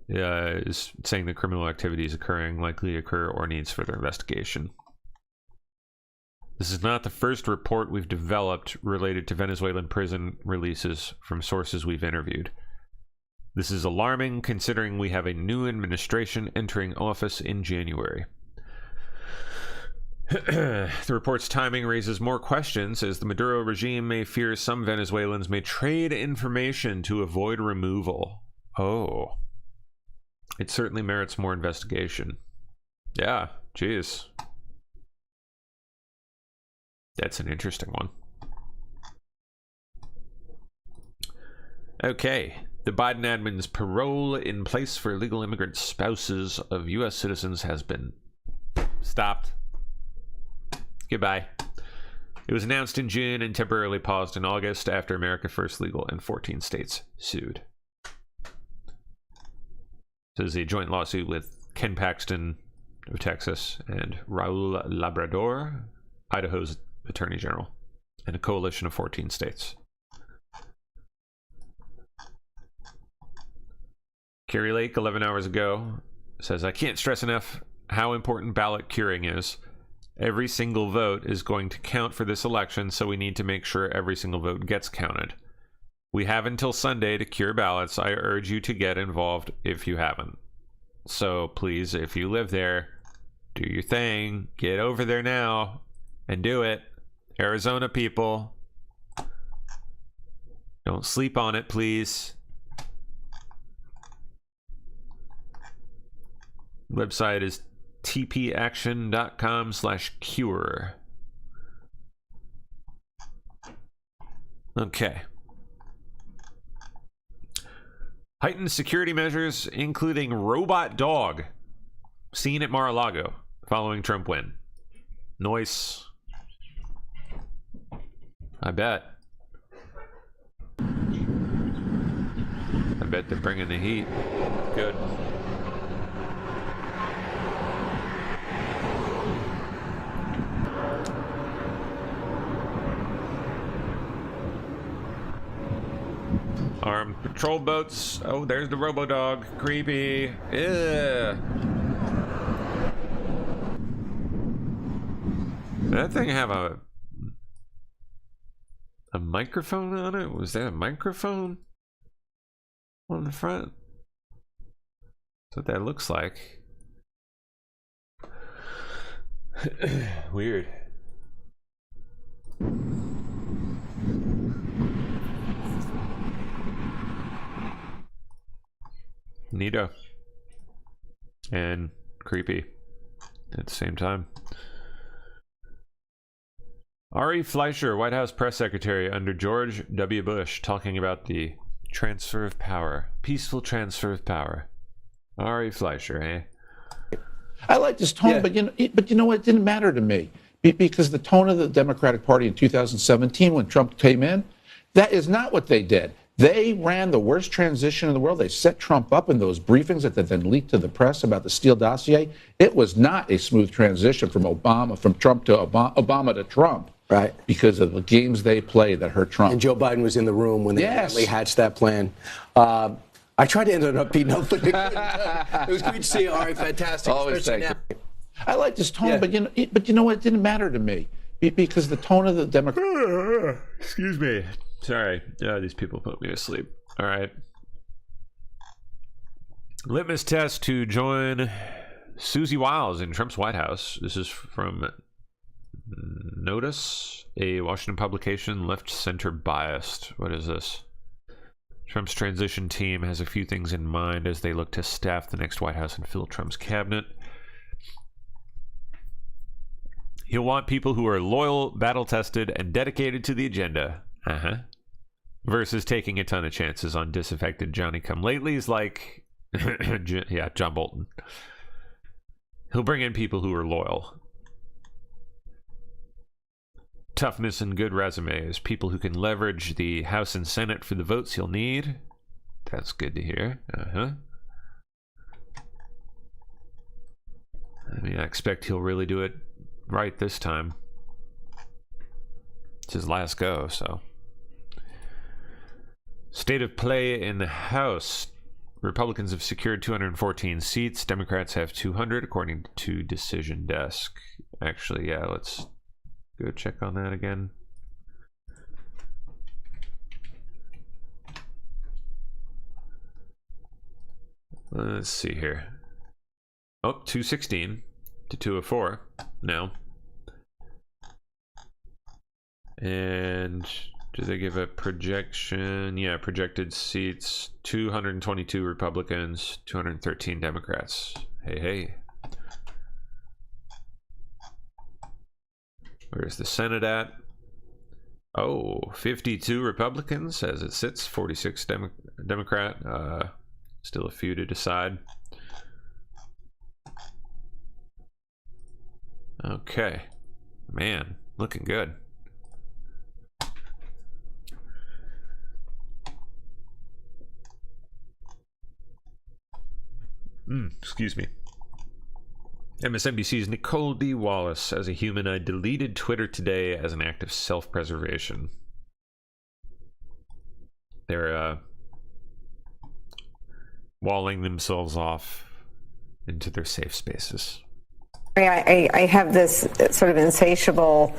Speaker 1: is saying that criminal activity is occurring, likely to occur, or needs further investigation. This is not the first report we've developed related to Venezuelan prison releases from sources we've interviewed. This is alarming considering we have a new administration entering office in January. The report's timing raises more questions, as the Maduro regime may fear some Venezuelans may trade information to avoid removal. Oh. It certainly merits more investigation. Yeah, geez. That's an interesting one. Okay. The Biden admin's parole in place for illegal immigrant spouses of U.S. citizens has been stopped. Goodbye. It was announced in June and temporarily paused in August after America First Legal and 14 states sued. This is a joint lawsuit with Ken Paxton of Texas and Raul Labrador, Idaho's Attorney General, and a coalition of 14 states. Carrie Lake, 11 hours ago, says, I can't stress enough how important ballot curing is. Every single vote is going to count for this election, so we need to make sure every single vote gets counted. We have until Sunday to cure ballots. I urge you to get involved if you haven't. So please, if you live there, do your thing. Get over there now and do it. Arizona people, don't sleep on it, please. Website is tpaction.com/cure. Okay. Heightened security measures, including robot dog, seen at Mar-a-Lago following Trump win. Noise. I bet. I bet they're bringing the heat. Good. Armed patrol boats. Oh, there's the robo-dog. Creepy. Ew. Did that thing have a microphone on it? Was that a microphone on the front? That's what that looks like. Weird. Neato. And creepy at the same time. Ari Fleischer, White House press secretary under George W. Bush, talking about the transfer of power, peaceful transfer of power. Ari Fleischer, eh?
Speaker 20: I like this tone, but you know what? It didn't matter to me because the tone of the Democratic Party in 2017 when Trump came in, that is not what they did. They ran the worst transition in the world. They set Trump up in those briefings that then leaked to the press about the Steele dossier. It was not a smooth transition from Trump to Obama to Trump.
Speaker 21: Right.
Speaker 20: Because of the games they played that hurt Trump.
Speaker 21: And Joe Biden was in the room when they finally hatched that plan. I tried to end it up beating up, but it was great to see you. All right, fantastic.
Speaker 20: Always thank you. I like this tone, but you know what? It didn't matter to me because the tone of the Democrat.
Speaker 1: Excuse me. Sorry. These people put me to sleep. All right. Litmus test to join Susie Wiles in Trump's White House. This is from Notice, a Washington publication, left-center biased. What is this? Trump's transition team has a few things in mind as they look to staff the next White House and fill Trump's cabinet. He'll want people who are loyal, battle-tested, and dedicated to the agenda. Versus taking a ton of chances on disaffected Johnny-come-latelys like, John Bolton. He'll bring in people who are loyal. Toughness and good resumes. People who can leverage the House and Senate for the votes he'll need. That's good to hear. I mean, I expect he'll really do it right this time. It's his last go, so. State of play in the House. Republicans have secured 214 seats. Democrats have 200, according to Decision Desk. Actually, yeah, let's go check on that again. Let's see here. Oh, 216 to 204 now. And do they give a projection? Yeah, projected seats, 222 Republicans, 213 Democrats. Hey. Where's the Senate at? Oh, 52 Republicans as it sits, 46 Democrat. Still a few to decide. Okay. Man, looking good. Excuse me. MSNBC's Nicole D. Wallace. As a human, I deleted Twitter today as an act of self-preservation. They're walling themselves off into their safe spaces.
Speaker 22: I have this sort of insatiable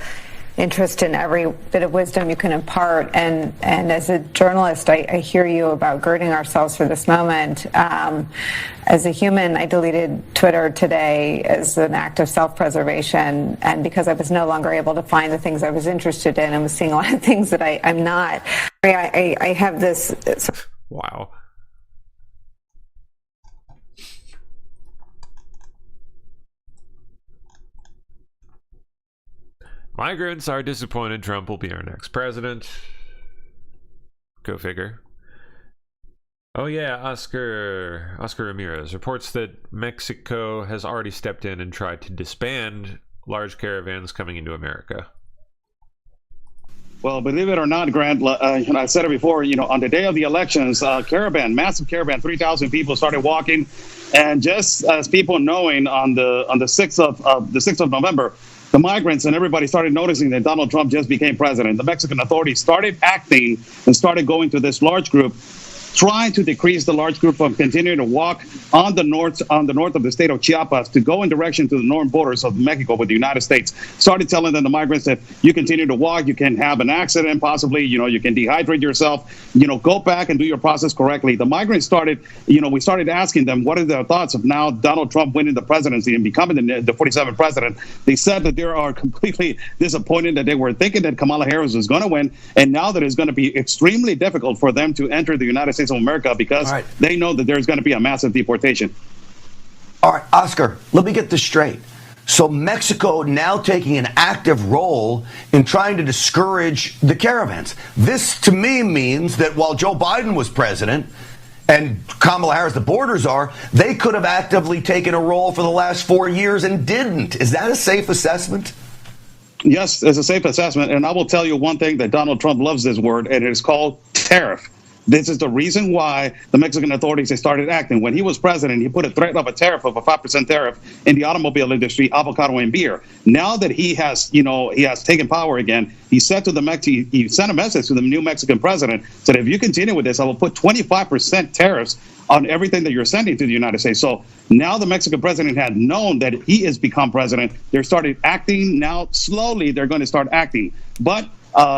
Speaker 22: interest in every bit of wisdom you can impart, and as a journalist, I hear you about girding ourselves for this moment. As a human, I deleted Twitter today as an act of self-preservation, and because I was no longer able to find the things I was interested in, and was seeing a lot of things that I'm not. I have this.
Speaker 1: Wow. Migrants are disappointed Trump will be our next president. Go figure. Oh yeah, Oscar Ramirez reports that Mexico has already stepped in and tried to disband large caravans coming into America.
Speaker 23: Well, believe it or not, Grant, I said it before, on the day of the elections, massive caravan, 3,000 people started walking. And just as people knowing on the 6th of November, the migrants and everybody started noticing that Donald Trump just became president. The Mexican authorities started acting and started going to this large group, trying to decrease the large group from continuing to walk on the north of the state of Chiapas to go in direction to the northern borders of Mexico with the United States. Started telling them, the migrants, that you continue to walk, you can have an accident, possibly, you can dehydrate yourself, go back and do your process correctly. The migrants started, we started asking them what are their thoughts of now Donald Trump winning the presidency and becoming the 47th president. They said that they are completely disappointed, that they were thinking that Kamala Harris was going to win, and now that it's going to be extremely difficult for them to enter the United States of America because they know that there's going to be a massive deportation.
Speaker 24: All right, Oscar, let me get this straight. So Mexico now taking an active role in trying to discourage the caravans. This, to me, means that while Joe Biden was president and Kamala Harris, the borders are, they could have actively taken a role for the last 4 years and didn't. Is that a safe assessment?
Speaker 23: Yes, it's a safe assessment. And I will tell you one thing that Donald Trump loves this word, and it is called tariff. This is the reason why the Mexican authorities have started acting. When he was president, he put a threat of a tariff of a 5% tariff in the automobile industry, avocado and beer. Now that he has taken power again, he said to he sent a message to the new Mexican president, said, if you continue with this, I will put 25% tariffs on everything that you're sending to the United States. So now the Mexican president had known that he has become president. They're started acting now. Slowly, they're going to start acting. But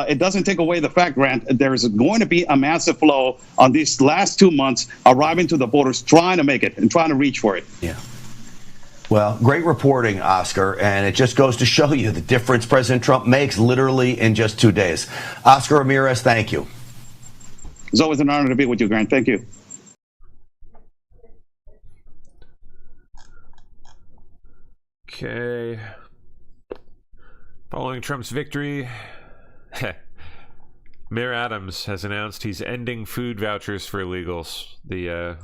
Speaker 23: it doesn't take away the fact, Grant, there's going to be a massive flow on these last 2 months arriving to the borders, trying to make it and trying to reach for it.
Speaker 24: Yeah. Well, great reporting, Oscar, and it just goes to show you the difference President Trump makes literally in just 2 days. Oscar Ramirez, thank you.
Speaker 23: It's always an honor to be with you, Grant. Thank you.
Speaker 1: Okay. Following Trump's victory, Mayor Adams has announced he's ending food vouchers for illegals. The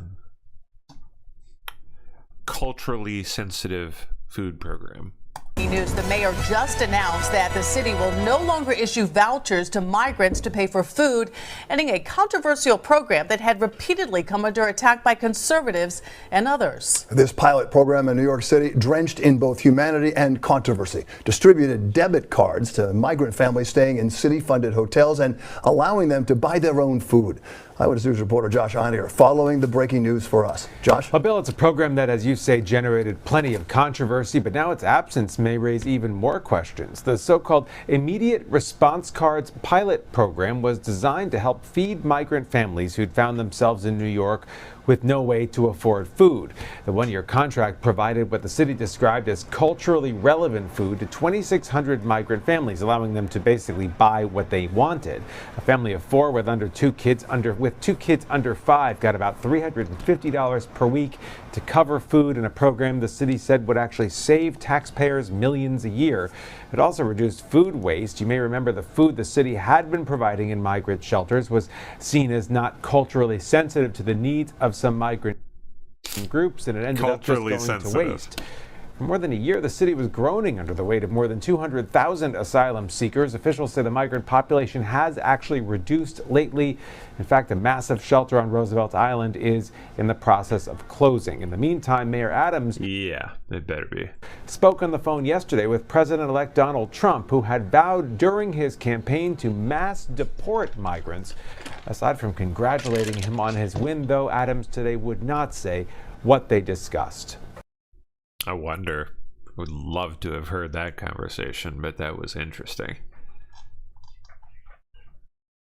Speaker 1: culturally sensitive food program.
Speaker 2: News, the mayor just announced that the city will no longer issue vouchers to migrants to pay for food, ending a controversial program that had repeatedly come under attack by conservatives and others.
Speaker 3: This pilot program in New York City, drenched in both humanity and controversy, distributed debit cards to migrant families staying in city-funded hotels and allowing them to buy their own food. Eyewitness News reporter Josh Einiger following the breaking news for us. Josh?
Speaker 5: Well, Bill, it's a program that, as you say, generated plenty of controversy, but now its absence may raise even more questions. The so-called Immediate Response Cards pilot program was designed to help feed migrant families who'd found themselves in New York with no way to afford food. The one-year contract provided what the city described as culturally relevant food to 2,600 migrant families, allowing them to basically buy what they wanted. A family of 4 with two kids under 5 got about $350 per week to cover food in a program the city said would actually save taxpayers millions a year. It also reduced food waste. You may remember the food the city had been providing in migrant shelters was seen as not culturally sensitive to the needs of some migrant groups, and it ended up just going to waste. For more than a year, the city was groaning under the weight of more than 200,000 asylum seekers. Officials say the migrant population has actually reduced lately. In fact, a massive shelter on Roosevelt Island is in the process of closing. In the meantime, Mayor Adams,
Speaker 1: yeah, it better be,
Speaker 5: spoke on the phone yesterday with President-elect Donald Trump, who had vowed during his campaign to mass deport migrants. Aside from congratulating him on his win, though, Adams today would not say what they discussed.
Speaker 1: I wonder. Would love to have heard that conversation, but that was interesting.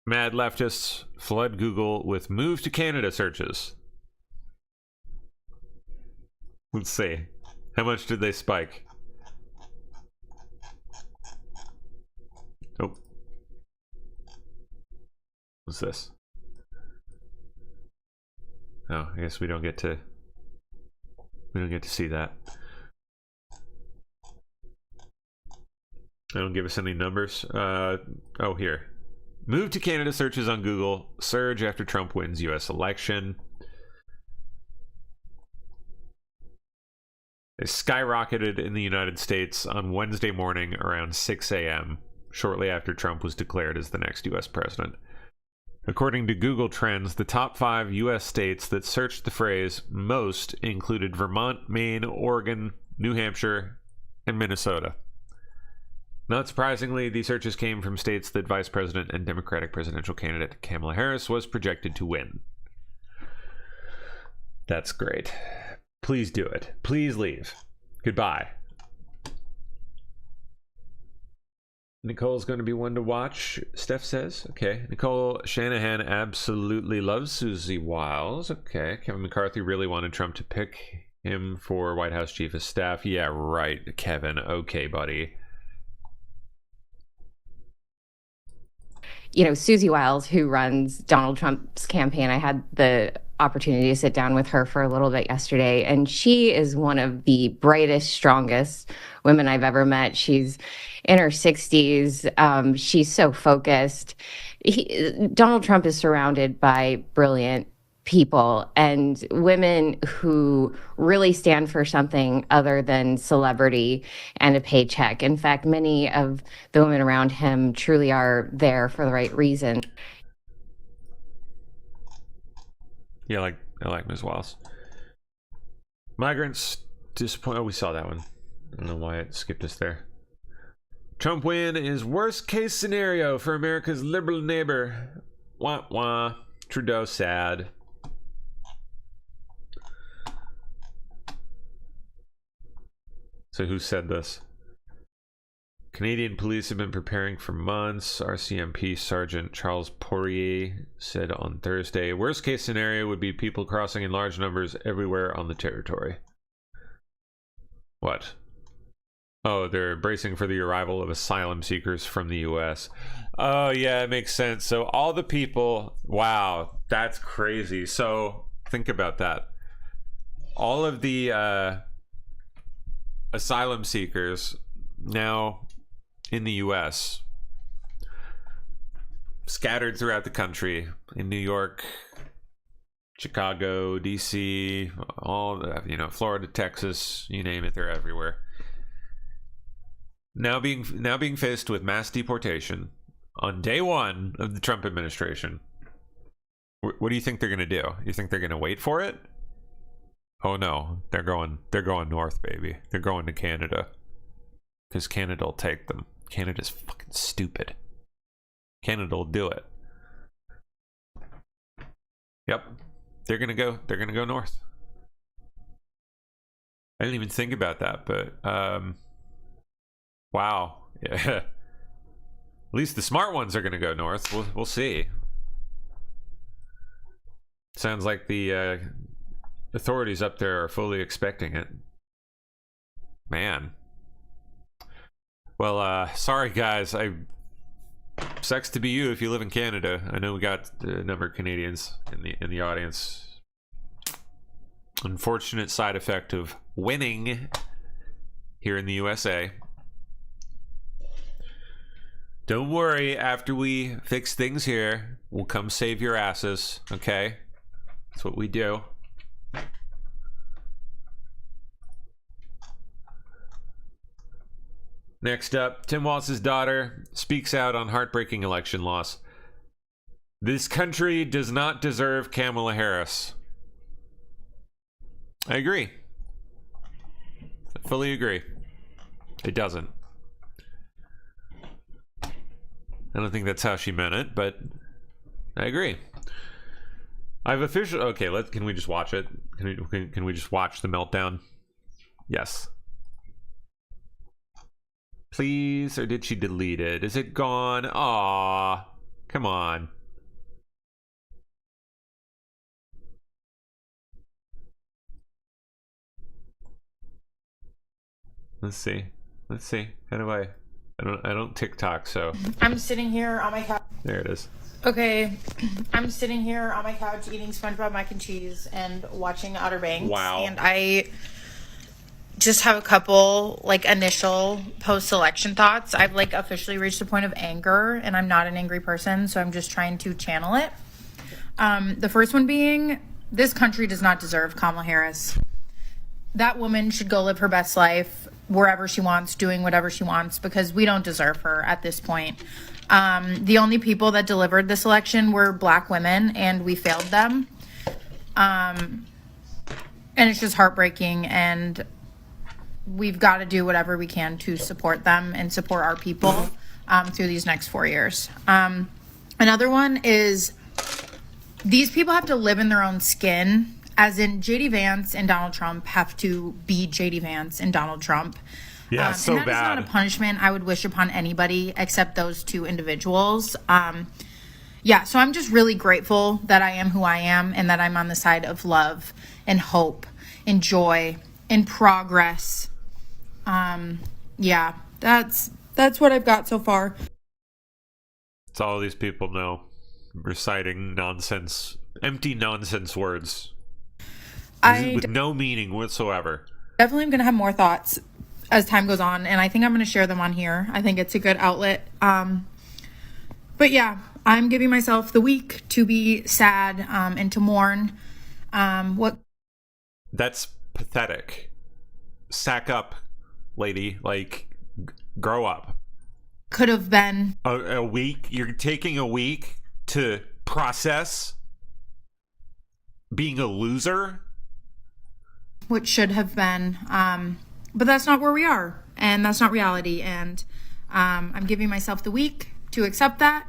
Speaker 1: Mad leftists flood Google with move to Canada searches. Let's see. How much did they spike? Oh. What's this? Oh, I guess we don't get to see that. They don't give us any numbers. Oh, here. Move to Canada searches on Google surge after Trump wins U.S. election. They skyrocketed in the United States on Wednesday morning around 6 a.m., shortly after Trump was declared as the next U.S. president. According to Google Trends, the top 5 U.S. states that searched the phrase most included Vermont, Maine, Oregon, New Hampshire, and Minnesota. Not surprisingly, these searches came from states that Vice President and Democratic presidential candidate Kamala Harris was projected to win. That's great. Please do it. Please leave. Goodbye. Nicole's going to be one to watch, Steph says. Okay. Nicole Shanahan absolutely loves Susie Wiles. Okay. Kevin McCarthy really wanted Trump to pick him for White House Chief of Staff. Yeah, right, Kevin. Okay, buddy.
Speaker 6: You know, Susie Wiles, who runs Donald Trump's campaign, I had the opportunity to sit down with her for a little bit yesterday, and she is one of the brightest, strongest women I've ever met. She's in her 60s. She's so focused. Donald Trump is surrounded by brilliant people and women who really stand for something other than celebrity and a paycheck. In fact, many of the women around him truly are there for the right reason.
Speaker 1: Yeah, I like Ms. Wallace. Migrants disappoint. Oh, we saw that one. I don't know why it skipped us there. Trump win is worst case scenario for America's liberal neighbor. Wah wah. Trudeau sad. So who said this? Canadian police have been preparing for months. RCMP Sergeant Charles Poirier said on Thursday, worst case scenario would be people crossing in large numbers everywhere on the territory. What? Oh, they're bracing for the arrival of asylum seekers from the U.S. Oh, yeah, it makes sense. So all the people, wow, that's crazy. So think about that. All of the asylum seekers now in the U.S., scattered throughout the country, in New York, Chicago, D.C., all the, Florida, Texas, you name it, they're everywhere. Now being faced with mass deportation on day one of the Trump administration. What do you think they're going to do? You think they're going to wait for it? Oh no, they're going north, baby. They're going to Canada. Because Canada will take them. Canada's fucking stupid. Canada will do it. Yep. They're gonna go north. I didn't even think about that, but wow. Yeah. At least the smart ones are gonna go north. We'll see. Sounds like the authorities up there are fully expecting it. Man. Well, sorry guys. Sucks to be you if you live in Canada. I know we got a number of Canadians in the audience. Unfortunate side effect of winning here in the USA. Don't worry, after we fix things here, we'll come save your asses, okay? That's what we do. Next up, Tim Walz's daughter speaks out on heartbreaking election loss. This country does not deserve Kamala Harris. I agree. I fully agree. It doesn't. I don't think that's how she meant it, but I agree. I've officially... Okay, can we just watch it? Can we just watch the meltdown? Yes. Please, or did she delete it? Is it gone? Aw, come on. Let's see. How do I don't TikTok, so.
Speaker 7: I'm sitting here on my couch.
Speaker 1: There it is.
Speaker 7: Okay, I'm sitting here on my couch eating SpongeBob mac and cheese and watching Outer Banks.
Speaker 1: Wow.
Speaker 7: And I just have a couple initial post-election thoughts. I've officially reached a point of anger, and I'm not an angry person, so I'm just trying to channel it. The first one being, this country does not deserve Kamala Harris. That woman should go live her best life wherever she wants, doing whatever she wants, because we don't deserve her at this point. The only people that delivered this election were black women, and we failed them. And it's just heartbreaking, and we've got to do whatever we can to support them and support our people through these next 4 years. Another one is these people have to live in their own skin, as in J.D. Vance and Donald Trump have to be J.D. Vance and Donald Trump.
Speaker 1: Yeah, so
Speaker 7: and that
Speaker 1: bad.
Speaker 7: is not a punishment I would wish upon anybody except those two individuals. Yeah, so I'm just really grateful that I am who I am and that I'm on the side of love and hope and joy and progress. Yeah, that's what I've got so far.
Speaker 1: It's all these people know, reciting nonsense, empty nonsense words with no meaning whatsoever.
Speaker 7: Definitely am going to have more thoughts as time goes on, and I think I'm going to share them on here. I think it's a good outlet. But yeah, I'm giving myself the week to be sad and to mourn.
Speaker 1: That's pathetic. Sack up, lady. Grow up.
Speaker 7: Could have been
Speaker 1: a week. You're taking a week to process. being a loser.
Speaker 7: What should have been. But that's not where we are. And that's not reality. And I'm giving myself the week to accept that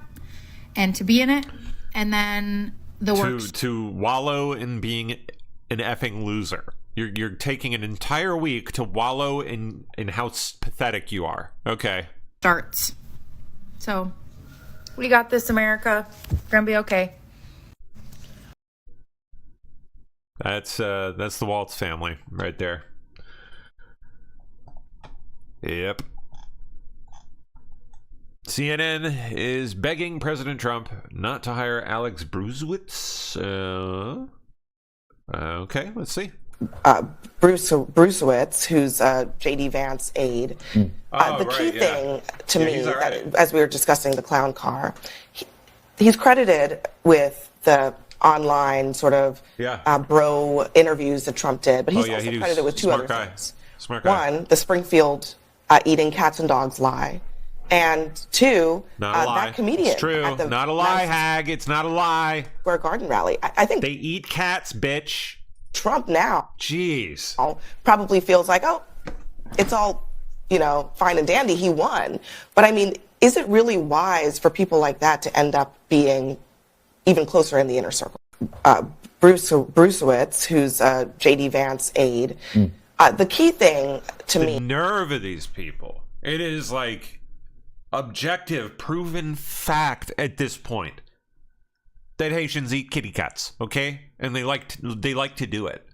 Speaker 7: and to be in it. And then the work.
Speaker 1: To wallow in being an effing loser. You're taking an entire week to wallow in how pathetic you are. Okay.
Speaker 7: Starts. So, we got this, America. We're gonna be okay.
Speaker 1: That's the Waltz family right there. Yep. CNN is begging President Trump not to hire Alex Bruesewitz. Okay, let's see.
Speaker 15: Bruesewitz, who's J.D. Vance aide. The key thing to me, that, as we were discussing the clown car, he's credited with the online sort of bro interviews that Trump did, but he's also credited with two other things.
Speaker 1: Smart guy.
Speaker 15: One, the Springfield eating cats and dogs lie. And two, that comedian.
Speaker 1: It's true. Not a lie, Hag. It's not a lie.
Speaker 15: Square Garden rally. I think
Speaker 1: they eat cats, bitch.
Speaker 15: Trump now.
Speaker 1: Jeez.
Speaker 15: Probably feels like, oh, it's all, fine and dandy. He won. But I mean, is it really wise for people like that to end up being even closer in the inner circle? Bruesewitz, who's J.D. Vance aide. The key thing to me.
Speaker 1: The nerve of these people. It is like objective, proven fact at this point that Haitians eat kitty cats, okay? And they like to do it.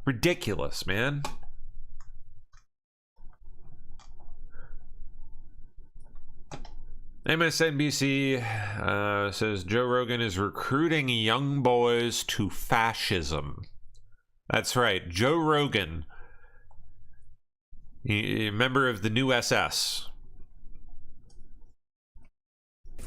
Speaker 1: Ridiculous, man. MSNBC says Joe Rogan is recruiting young boys to fascism. That's right, Joe Rogan, a member of the new SS.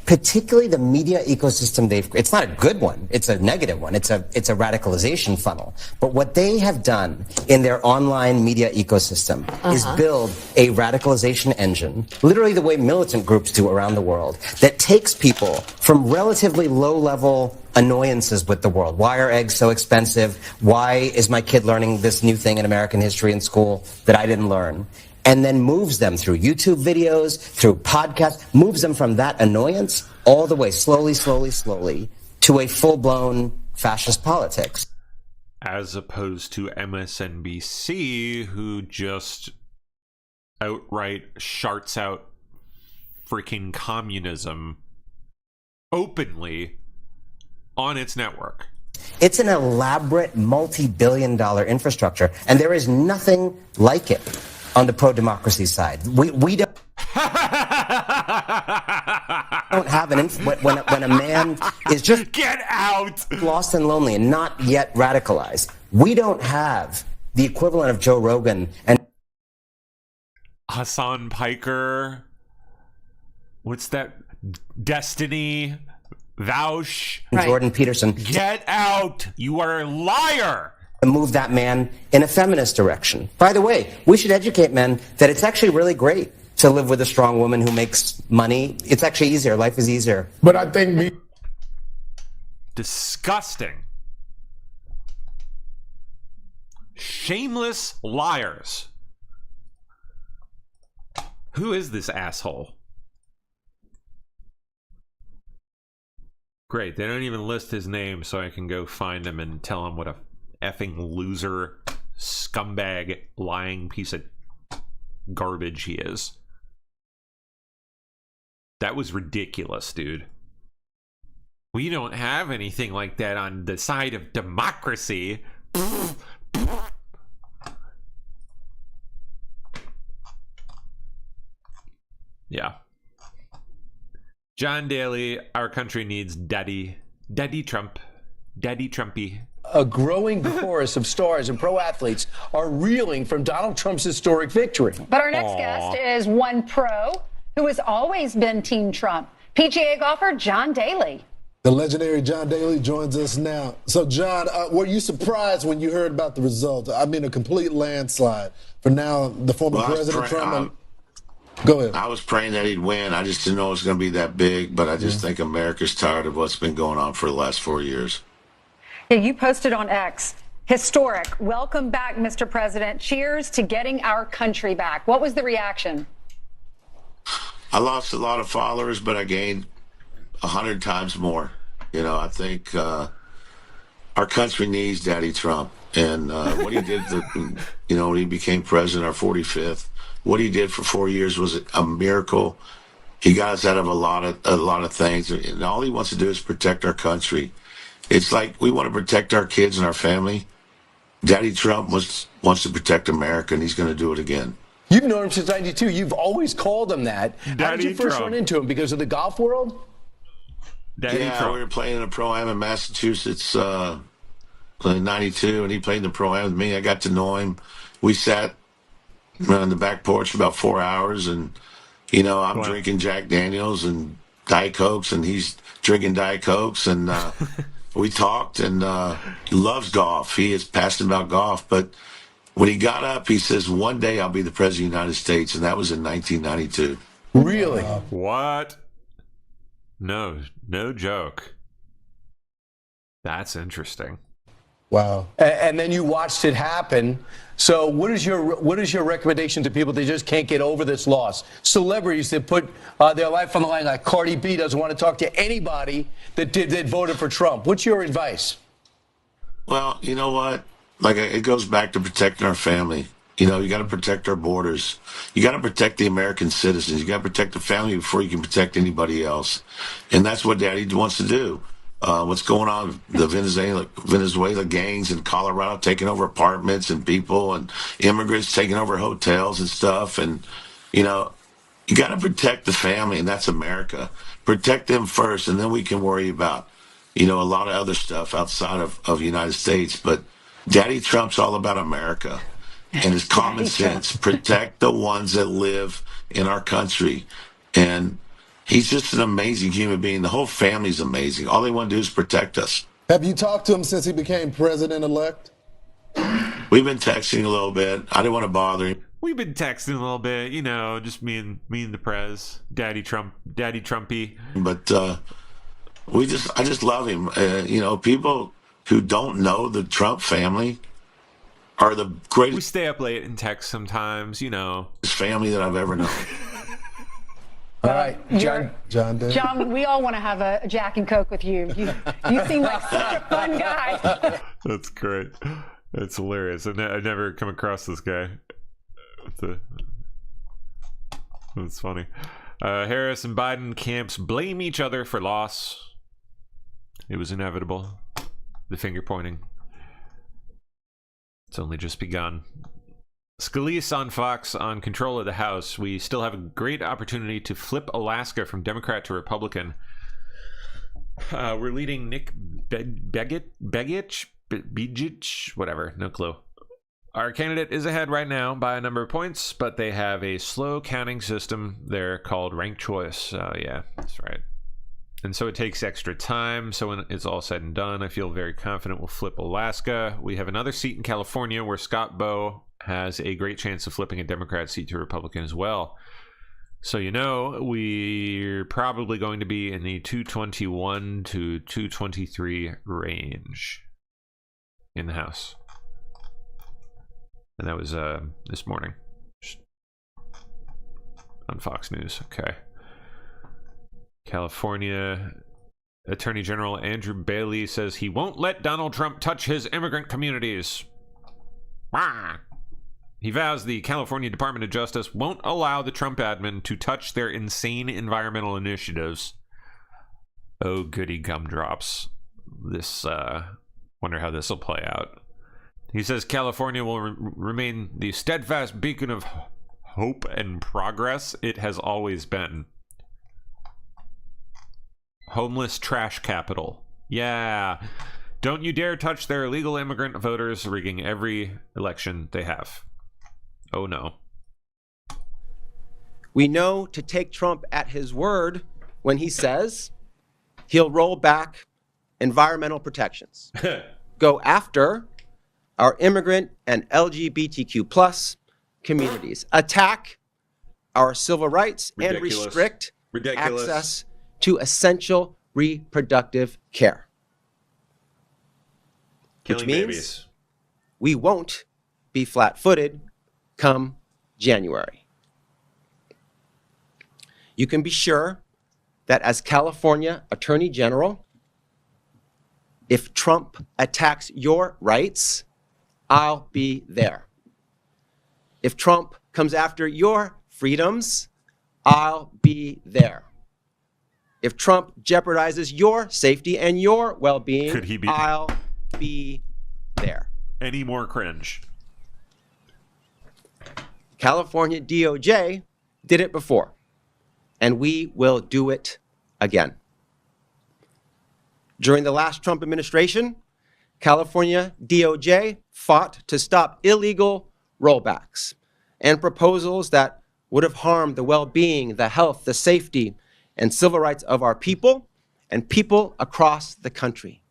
Speaker 4: Particularly the media ecosystem it's not a good one, it's a negative one, it's a radicalization funnel. But what they have done in their online media ecosystem is build a radicalization engine, literally the way militant groups do around the world, that takes people from relatively low-level annoyances with the world. Why are eggs so expensive? Why is my kid learning this new thing in American history in school that I didn't learn? And then moves them through YouTube videos, through podcasts, moves them from that annoyance all the way slowly to a full-blown fascist politics.
Speaker 1: As opposed to MSNBC, who just outright sharts out freaking communism openly on its network.
Speaker 4: It's an elaborate multi-billion-dollar infrastructure, and there is nothing like it on the pro-democracy side. We don't have when a man is just
Speaker 1: get out,
Speaker 4: lost and lonely and not yet radicalized. We don't have the equivalent of Joe Rogan and
Speaker 1: Hassan Piker. What's that? Destiny Vaush.
Speaker 4: Jordan Peterson.
Speaker 1: Get out! You are a liar!
Speaker 4: Move that man in a feminist direction. By the way, we should educate men that it's actually really great to live with a strong woman who makes money. It's actually easier. Life is easier.
Speaker 8: But I think
Speaker 1: disgusting. Shameless liars. Who is this asshole? Great, they don't even list his name so I can go find him and tell him what a effing loser, scumbag, lying piece of garbage he is. That was ridiculous, dude. We don't have anything like that on the side of democracy. Yeah. John Daly, our country needs Daddy Trump. Daddy Trumpy.
Speaker 21: A growing chorus of stars and pro athletes are reeling from Donald Trump's historic victory.
Speaker 9: But our next guest is one pro who has always been Team Trump. PGA golfer John Daly.
Speaker 11: The legendary John Daly joins us now. So, John, were you surprised when you heard about the result? I mean, a complete landslide for now the former President Trump. Go ahead.
Speaker 8: I was praying that he'd win. I just didn't know it was going to be that big, but I just think America's tired of what's been going on for the last 4 years.
Speaker 9: Yeah, you posted on X. Historic. Welcome back, Mr. President. Cheers to getting our country back. What was the reaction?
Speaker 8: I lost a lot of followers, but I gained 100 times more. You know, I think our country needs Daddy Trump. And what he did, when he became president, our 45th, what he did for 4 years was a miracle. He got us out of a lot of things, and all he wants to do is protect our country. It's like we want to protect our kids and our family. Daddy Trump wants to protect America, and he's going to do it again.
Speaker 21: You've known him since '92. You've always called him that. How did you first run into him? Because of the golf world?
Speaker 8: We were playing in a Pro-Am in Massachusetts in '92, and he played in the Pro-Am with me. I got to know him. We sat on the back porch for about 4 hours, and, I'm drinking Jack Daniels and Diet Cokes, and he's drinking Diet Cokes, and we talked, and he loves golf. He is passionate about golf, but when he got up, he says, one day I'll be the president of the United States, and that was in 1992.
Speaker 21: Really?
Speaker 1: What? No joke. That's interesting.
Speaker 21: Wow. And then you watched it happen. So what is your recommendation to people that just can't get over this loss? Celebrities that put their life on the line, like Cardi B doesn't want to talk to anybody that voted for Trump. What's your advice?
Speaker 8: Well, you know what? Like, it goes back to protecting our family. You got to protect our borders. You got to protect the American citizens. You got to protect the family before you can protect anybody else. And that's what Daddy wants to do. What's going on? The Venezuela gangs in Colorado taking over apartments and people, and immigrants taking over hotels and stuff. And, you got to protect the family, and that's America. Protect them first, and then we can worry about, a lot of other stuff outside of the United States. But Daddy Trump's all about America. And it's common sense. Protect the ones that live in our country. And he's just an amazing human being. The whole family's amazing. All they want to do is protect us.
Speaker 11: Have you talked to him since he became president-elect?
Speaker 8: We've been texting a little bit. I didn't want to bother him.
Speaker 1: We've been texting a little bit, just me and the Prez, Daddy Trumpy.
Speaker 8: But I just love him. People who don't know the Trump family are the greatest.
Speaker 1: We stay up late and text sometimes,
Speaker 8: family that I've ever known.
Speaker 21: All right, John.
Speaker 9: John, we all want to have a Jack and Coke with you. You seem like such a fun guy.
Speaker 1: That's great. That's hilarious. I've never come across this guy. That's funny. Harris and Biden camps blame each other for loss. It was inevitable. The finger pointing. It's only just begun. Scalise on Fox on control of the House. We still have a great opportunity to flip Alaska from Democrat to Republican. We're leading Nick Begich, whatever, no clue. Our candidate is ahead right now by a number of points, but they have a slow counting system there called ranked choice. Yeah, that's right. And so it takes extra time. So when it's all said and done, I feel very confident we'll flip Alaska. We have another seat in California where Scott Bowe has a great chance of flipping a Democrat seat to Republican as well. So, we're probably going to be in the 221 to 223 range in the House. And that was this morning on Fox News. Okay. California Attorney General Andrew Bailey says he won't let Donald Trump touch his immigrant communities. Wah! He vows the California Department of Justice won't allow the Trump admin to touch their insane environmental initiatives. Oh, goody gumdrops. Wonder how this will play out. He says California will remain the steadfast beacon of hope and progress it has always been. Homeless trash capital. Yeah. Don't you dare touch their illegal immigrant voters, rigging every election they have. Oh no.
Speaker 10: We know to take Trump at his word when he says he'll roll back environmental protections, go after our immigrant and LGBTQ+ communities, attack our civil rights and restrict access to essential reproductive care.
Speaker 1: Killing
Speaker 10: Which means
Speaker 1: babies.
Speaker 10: we won't be flat-footed come January. You can be sure that as California Attorney General, if Trump attacks your rights, I'll be there. If Trump comes after your freedoms, I'll be there. If Trump jeopardizes your safety and your well-being, I'll be there.
Speaker 1: Any more cringe?
Speaker 10: California DOJ did it before, and we will do it again. During the last Trump administration, California DOJ fought to stop illegal rollbacks and proposals that would have harmed the well-being, the health, the safety, and civil rights of our people and people across the country.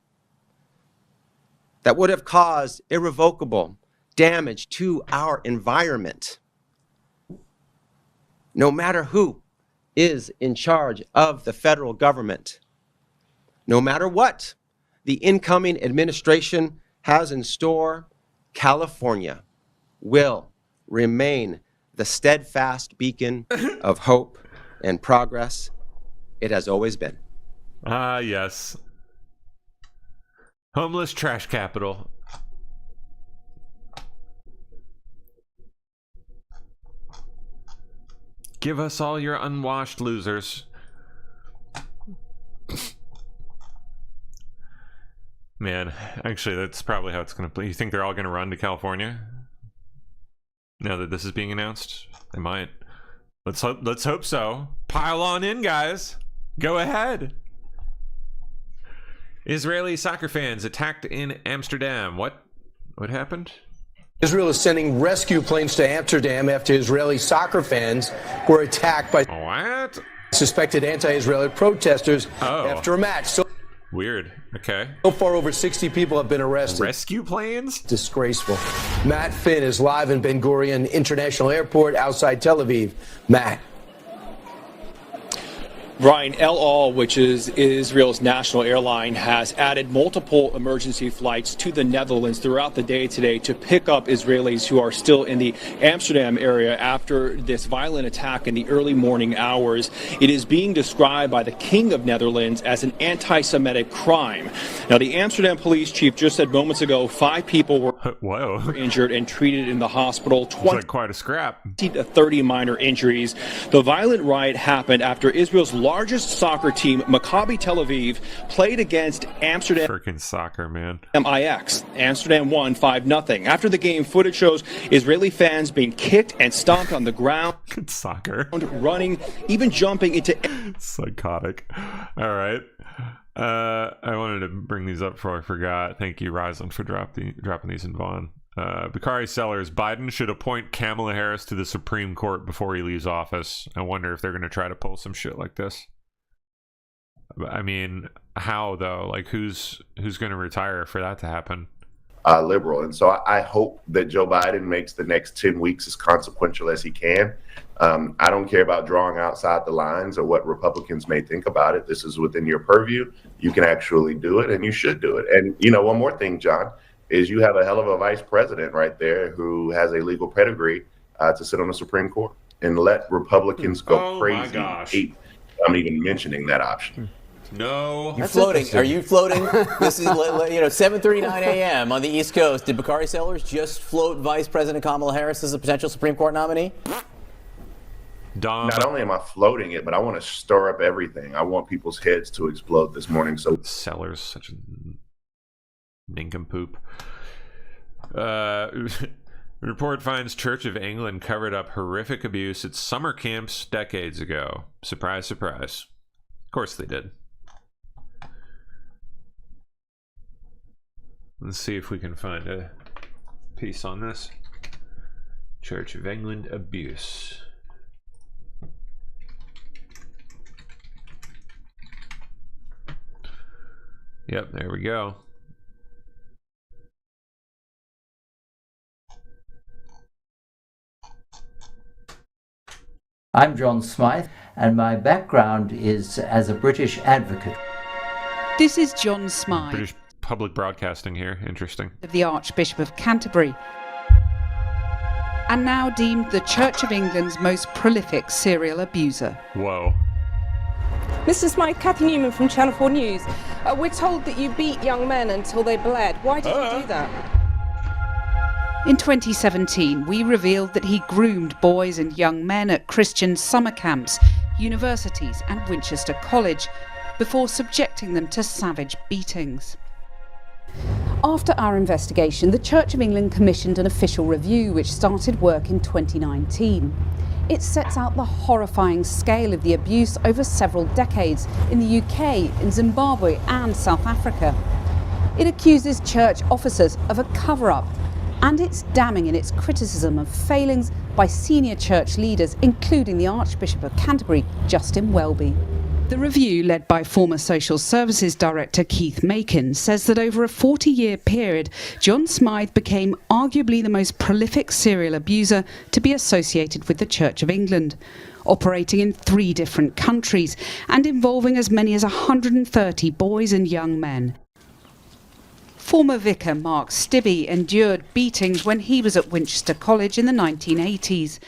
Speaker 10: That would have caused irrevocable damage to our environment. No matter who is in charge of the federal government, no matter what the incoming administration has in store, California will remain the steadfast beacon of hope and progress it has always been.
Speaker 1: Ah, yes. Homeless trash capital. Give us all your unwashed losers. Man, actually, that's probably how it's going to play. You think they're all going to run to California? Now that this is being announced? They might. Let's hope so. Pile on in, guys. Go ahead. Israeli soccer fans attacked in Amsterdam. What happened?
Speaker 21: Israel is sending rescue planes to Amsterdam after Israeli soccer fans were attacked by suspected anti-Israeli protesters after a match. So
Speaker 1: weird. Okay.
Speaker 21: So far, over 60 people have been arrested.
Speaker 1: Rescue planes?
Speaker 21: Disgraceful. Matt Finn is live in Ben Gurion International Airport outside Tel Aviv. Matt.
Speaker 12: Brian, El Al, which is Israel's national airline, has added multiple emergency flights to the Netherlands throughout the day today to pick up Israelis who are still in the Amsterdam area after this violent attack in the early morning hours. It is being described by the King of Netherlands as an anti-Semitic crime. Now, the Amsterdam police chief just said moments ago 5 people were injured and treated in the hospital. 20
Speaker 1: like quite a scrap.
Speaker 12: To 30 minor injuries. The violent riot happened after Israel's largest soccer team, Maccabi Tel Aviv, played against Amsterdam.
Speaker 1: Freaking soccer, man.
Speaker 12: MIX. Amsterdam won 5-0. After the game, footage shows Israeli fans being kicked and stomped on the ground.
Speaker 1: Good soccer.
Speaker 12: Running, even jumping into...
Speaker 1: Psychotic. All right. I wanted to bring these up before I forgot. Thank you, Ryzen, for dropping these in Vaughn. Bakari Sellers, Biden should appoint Kamala Harris to the Supreme Court before he leaves office. I wonder if they're going to try to pull some shit like this. I mean, how though? Like, who's going to retire for that to happen?
Speaker 13: Liberal. And so I hope that Joe Biden makes the next 10 weeks as consequential as he can. I don't care about drawing outside the lines or what Republicans may think about it. This is within your purview. You can actually do it, and you should do it. And, you know, one more thing, John, is you have a hell of a vice president right there who has a legal pedigree to sit on the Supreme Court, and let Republicans go crazy.
Speaker 1: My gosh.
Speaker 13: I'm even mentioning that option.
Speaker 1: No.
Speaker 14: You're floating. Are you floating? This is 7:39 a.m. on the East Coast. Did Bakari Sellers just float Vice President Kamala Harris as a potential Supreme Court nominee?
Speaker 13: Not only am I floating it, but I want to stir up everything. I want people's heads to explode this morning. So
Speaker 1: Sellers, such a nincompoop. Report finds Church of England covered up horrific abuse at summer camps decades ago. Surprise, surprise. Of course they did. Let's see if we can find a piece on this. Church of England abuse. Yep, there we go.
Speaker 16: I'm John Smythe, and my background is as a British advocate.
Speaker 17: This is John Smythe,
Speaker 1: British public broadcasting here. Interesting.
Speaker 17: of the Archbishop of Canterbury, and now deemed the Church of England's most prolific serial abuser.
Speaker 1: Whoa.
Speaker 18: Mr. Smythe, Kathy Newman from Channel 4 News. We're told that you beat young men until they bled. Why did you do that?
Speaker 17: In 2017, we revealed that he groomed boys and young men at Christian summer camps, universities and Winchester College, before subjecting them to savage beatings. After our investigation, the Church of England commissioned an official review which started work in 2019. It sets out the horrifying scale of the abuse over several decades in the UK, in Zimbabwe and South Africa. It accuses church officers of a cover-up, and it's damning in its criticism of failings by senior church leaders, including the Archbishop of Canterbury, Justin Welby. The review, led by former Social Services Director Keith Makin, says that over a 40-year period, John Smythe became arguably the most prolific serial abuser to be associated with the Church of England, operating in 3 different countries and involving as many as 130 boys and young men. Former vicar Mark Stibbe endured beatings when he was at Winchester College in the 1980s.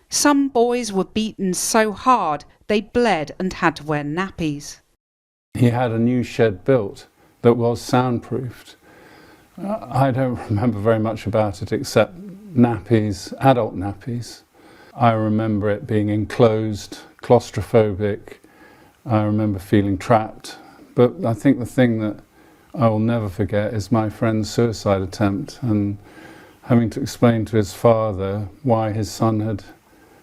Speaker 17: Some boys were beaten so hard they bled and had to wear nappies.
Speaker 19: He had a new shed built that was soundproofed. I don't remember very much about it except nappies, adult nappies. I remember it being enclosed, claustrophobic. I remember feeling trapped. But I think the thing that I will never forget is my friend's suicide attempt and having to explain to his father why his son had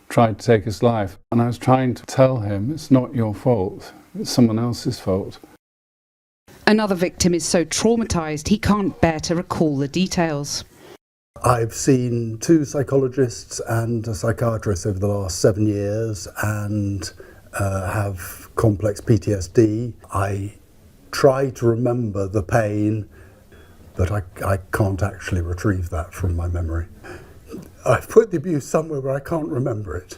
Speaker 19: tried to take his life. And I was trying to tell him, it's not your fault, it's someone else's fault.
Speaker 17: Another victim is so traumatised he can't bear to recall the details.
Speaker 25: I've seen 2 psychologists and a psychiatrist over the last 7 years and have complex PTSD. I try to remember the pain, but I can't actually retrieve that from my memory. I've put the abuse somewhere where I can't remember it.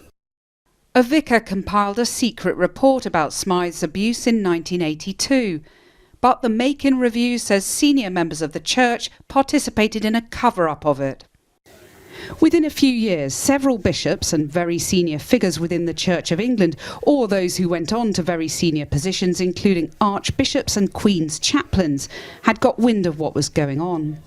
Speaker 17: A vicar compiled a secret report about Smythe's abuse in 1982, but the Makin Review says senior members of the church participated in a cover-up of it. Within a few years, several bishops and very senior figures within the Church of England, or those who went on to very senior positions, including archbishops and Queen's chaplains, had got wind of what was going on.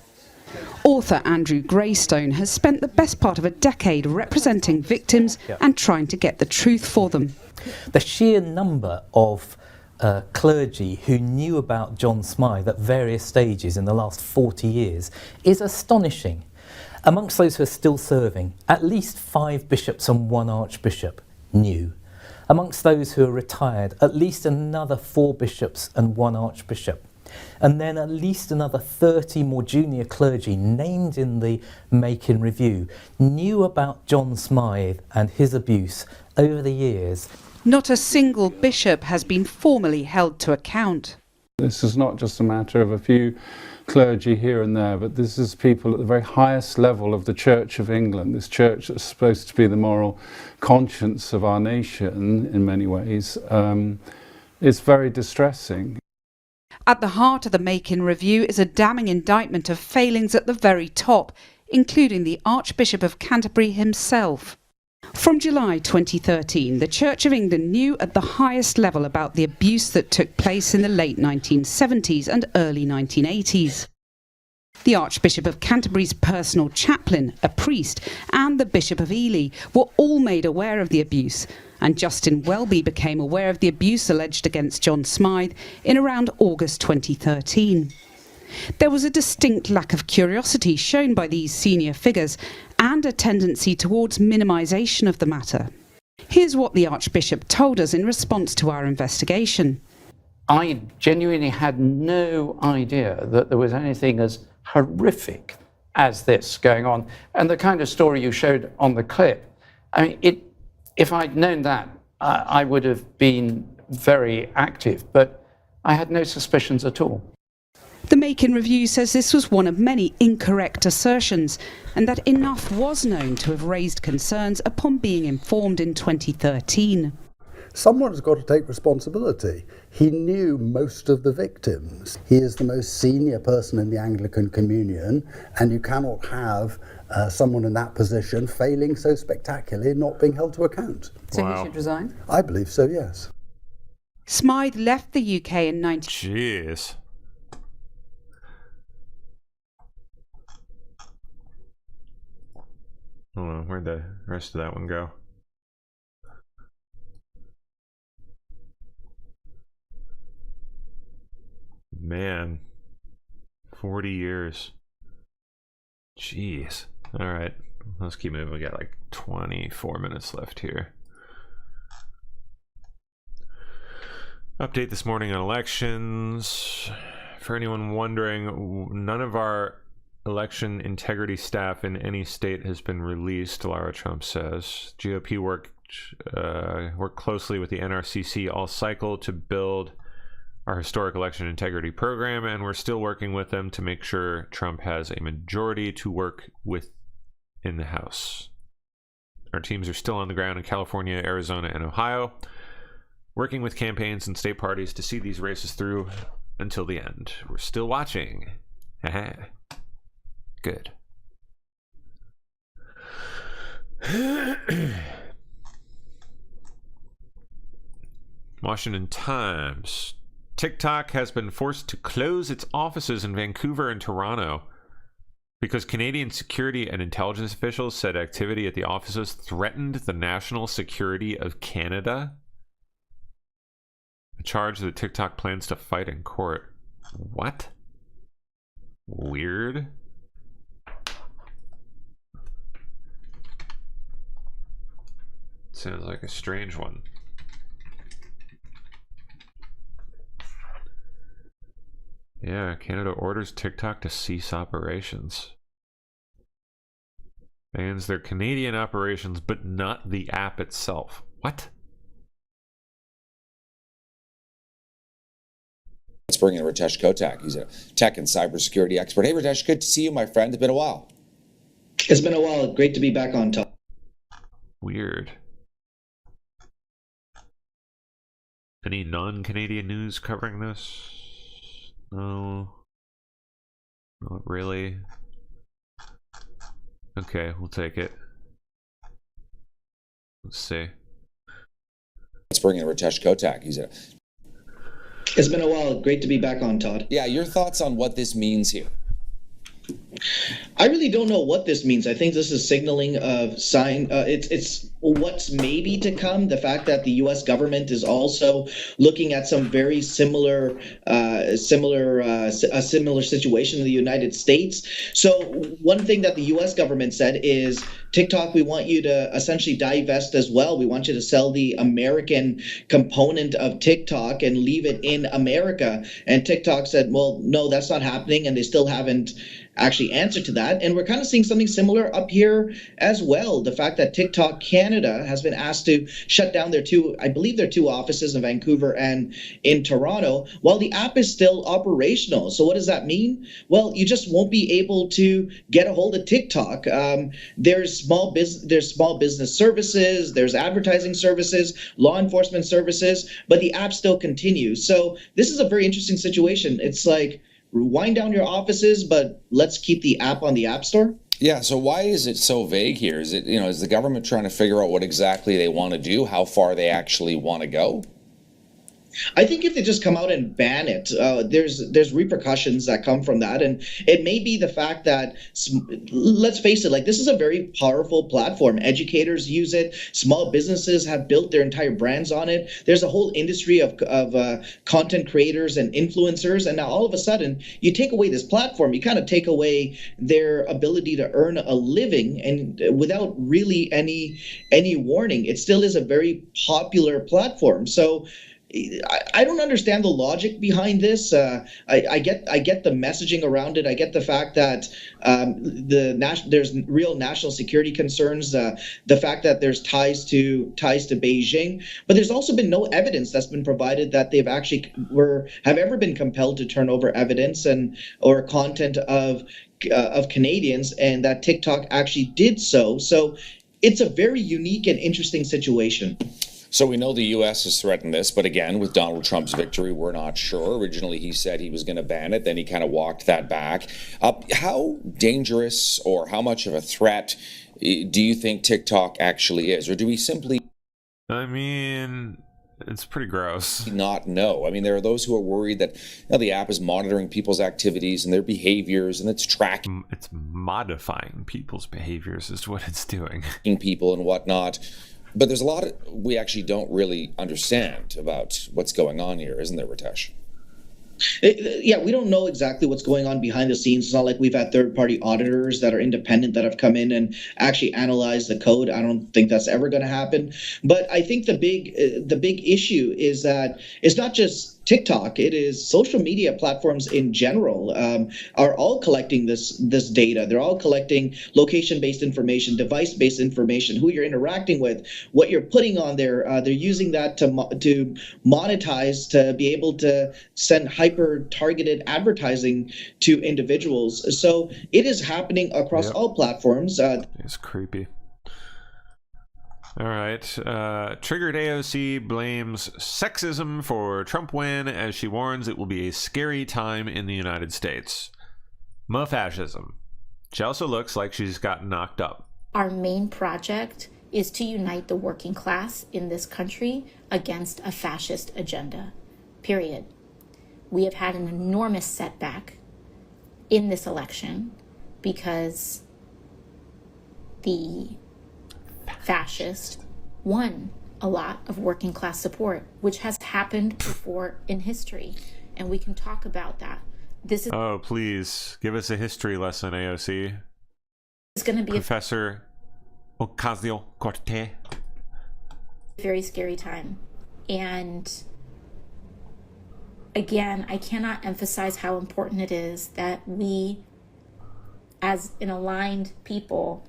Speaker 17: Author Andrew Greystone has spent the best part of a decade representing victims and trying to get the truth for them.
Speaker 26: The sheer number of clergy who knew about John Smythe at various stages in the last 40 years is astonishing. Amongst those who are still serving, at least 5 bishops and 1 archbishop knew. Amongst those who are retired, at least another 4 bishops and 1 archbishop. And then at least another 30 more junior clergy named in the Makin Review knew about John Smythe and his abuse over the years.
Speaker 17: Not a single bishop has been formally held to account.
Speaker 19: This is not just a matter of a few clergy here and there, but this is people at the very highest level of the Church of England, this church that's supposed to be the moral conscience of our nation in many ways. It's very distressing.
Speaker 17: At the heart of the Makin Review is a damning indictment of failings at the very top, including the Archbishop of Canterbury himself. From July 2013, the Church of England knew at the highest level about the abuse that took place in the late 1970s and early 1980s. The Archbishop of Canterbury's personal chaplain, a priest, and the Bishop of Ely were all made aware of the abuse, and Justin Welby became aware of the abuse alleged against John Smythe in around August 2013. There was a distinct lack of curiosity shown by these senior figures and a tendency towards minimisation of the matter. Here's what the Archbishop told us in response to our investigation.
Speaker 27: I genuinely had no idea that there was anything as horrific as this going on. And the kind of story you showed on the clip, I mean, if I'd known that, I would have been very active, but I had no suspicions at all.
Speaker 17: The Macon Review says this was one of many incorrect assertions and that enough was known to have raised concerns upon being informed in 2013.
Speaker 25: Someone's got to take responsibility. He knew most of the victims. He is the most senior person in the Anglican Communion, and you cannot have someone in that position failing so spectacularly and not being held to account.
Speaker 17: So he should resign?
Speaker 25: I believe so, yes.
Speaker 17: Smythe left the UK in 19...
Speaker 1: Jeez. Hold on, where'd the rest of that one go? Man, 40 years. Jeez. All right, let's keep moving. We got like 24 minutes left here. Update this morning on elections. For anyone wondering, none of our election integrity staff in any state has been released, Lara Trump says. GOP worked closely with the NRCC all cycle to build our historic election integrity program, and we're still working with them to make sure Trump has a majority to work with in the House. Our teams are still on the ground in California, Arizona, and Ohio, working with campaigns and state parties to see these races through until the end. We're still watching. Good. Washington Times. TikTok has been forced to close its offices in Vancouver and Toronto because Canadian security and intelligence officials said activity at the offices threatened the national security of Canada. A charge that TikTok plans to fight in court. What? Weird. Sounds like a strange one. Yeah, Canada orders TikTok to cease operations. Bans their Canadian operations, but not the app itself. What?
Speaker 2: Let's bring in Ritesh Kotak. He's a tech and cybersecurity expert. Hey, Ritesh, good to see you, my friend. It's been a while.
Speaker 3: It's been a while. Great to be back on top.
Speaker 1: Weird. Any non-Canadian news covering this? No. Not really. Okay, we'll take it. Let's see.
Speaker 2: Let's bring in Ritesh Kotak.
Speaker 3: It's been a while. Great to be back on, Todd.
Speaker 2: Yeah, your thoughts on what this means here?
Speaker 3: I really don't know what this means. I think this is signaling of it's what's maybe to come. The fact that the U.S. government is also looking at some very similar situation in the United States. So one thing that the U.S. government said is, TikTok, we want you to essentially divest as well. We want you to sell the American component of TikTok and leave it in America. And TikTok said, well, no, that's not happening. And they still haven't actually answered to that. And we're kind of seeing something similar up here as well. The fact that TikTok Canada has been asked to shut down their two offices in Vancouver and in Toronto, while the app is still operational. So what does that mean? Well, you just won't be able to get a hold of TikTok. There's small business services, there's advertising services, law enforcement services, but the app still continues. So this is a very interesting situation. It's like, wind down your offices, but let's keep the app on the App Store?
Speaker 2: Yeah, so why is it so vague here? Is the government trying to figure out what exactly they want to do, how far they actually want to go?
Speaker 3: I think if they just come out and ban it, there's repercussions that come from that. And it may be the fact that, let's face it, like, this is a very powerful platform. Educators use it. Small businesses have built their entire brands on it. There's a whole industry of content creators and influencers. And now all of a sudden, you take away this platform, you kind of take away their ability to earn a living, and without really any warning. It still is a very popular platform. So I don't understand the logic behind this. I get the messaging around it. I get the fact that there's real national security concerns. The fact that there's ties to Beijing, but there's also been no evidence that's been provided that they've actually have ever been compelled to turn over evidence or content of Canadians, and that TikTok actually did so. So it's a very unique and interesting situation.
Speaker 2: So we know the U.S. has threatened this, but again, with Donald Trump's victory, we're not sure. Originally, he said he was going to ban it. Then he kind of walked that back. How dangerous or how much of a threat do you think TikTok actually is? Or do we simply...
Speaker 1: I mean, it's pretty gross.
Speaker 2: Not know. I mean, there are those who are worried that the app is monitoring people's activities and their behaviors, and it's tracking.
Speaker 1: It's modifying people's behaviors is what it's doing.
Speaker 2: People and whatnot. But there's a lot we actually don't really understand about what's going on here, isn't there, Ritesh?
Speaker 3: Yeah, we don't know exactly what's going on behind the scenes. It's not like we've had third-party auditors that are independent that have come in and actually analyzed the code. I don't think that's ever going to happen. But I think the big issue is that it's not just TikTok. It is social media platforms in general are all collecting this data. They're all collecting location-based information, device-based information, who you're interacting with, what you're putting on there. They're using that to monetize, to be able to send hyper-targeted advertising to individuals. So it is happening across all platforms.
Speaker 1: It's creepy. All right. Triggered AOC blames sexism for Trump win as she warns it will be a scary time in the United States. Fascism. She also looks like she's gotten knocked up.
Speaker 5: Our main project is to unite the working class in this country against a fascist agenda. Period. We have had an enormous setback in this election because the fascist won a lot of working class support, which has happened before in history, and we can talk about that. This is
Speaker 1: please give us a history lesson, AOC.
Speaker 5: It's going to be
Speaker 1: Professor Ocasio-Cortez.
Speaker 5: A very scary time, and again, I cannot emphasize how important it is that we, as an aligned people,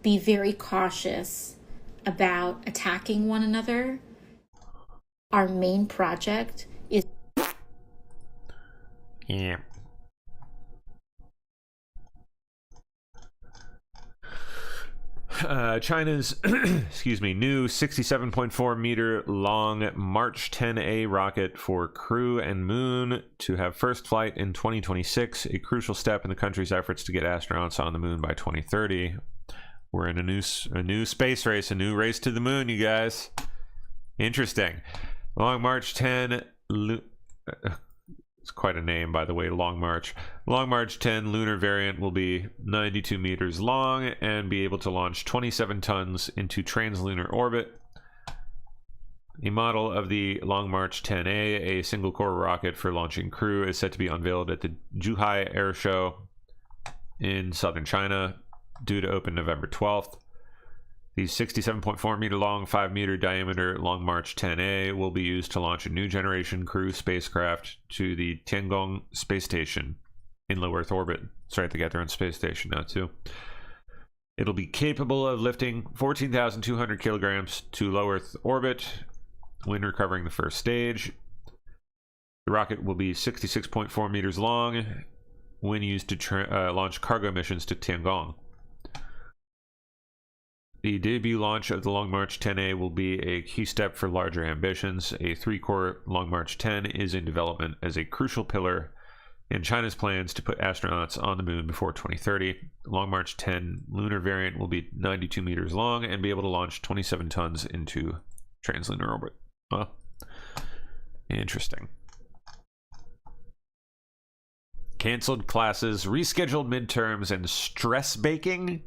Speaker 5: be very cautious about attacking one another. Our main project is...
Speaker 1: Yeah. China's new 67.4 meter long March 10A rocket for crew and moon to have first flight in 2026, a crucial step in the country's efforts to get astronauts on the moon by 2030. We're in a new space race, a new race to the moon, you guys. Interesting. Long March 10 it's quite a name, by the way, Long March. Long March 10 lunar variant will be 92 meters long and be able to launch 27 tons into translunar orbit. A model of the Long March 10A, a single-core rocket for launching crew, is set to be unveiled at the Zhuhai Air Show in southern China, due to open November 12th. The 67.4 meter long, 5 meter diameter Long March 10A will be used to launch a new generation crew spacecraft to the Tiangong space station in low Earth orbit. It's right, they got their own space station now too. It'll be capable of lifting 14,200 kilograms to low Earth orbit when recovering the first stage. The rocket will be 66.4 meters long when used to launch cargo missions to Tiangong. The debut launch of the Long March 10A will be a key step for larger ambitions. A 3-core Long March 10 is in development as a crucial pillar in China's plans to put astronauts on the moon before 2030. The Long March 10 lunar variant will be 92 meters long and be able to launch 27 tons into translunar orbit. Well, interesting. Canceled classes, rescheduled midterms, and stress baking.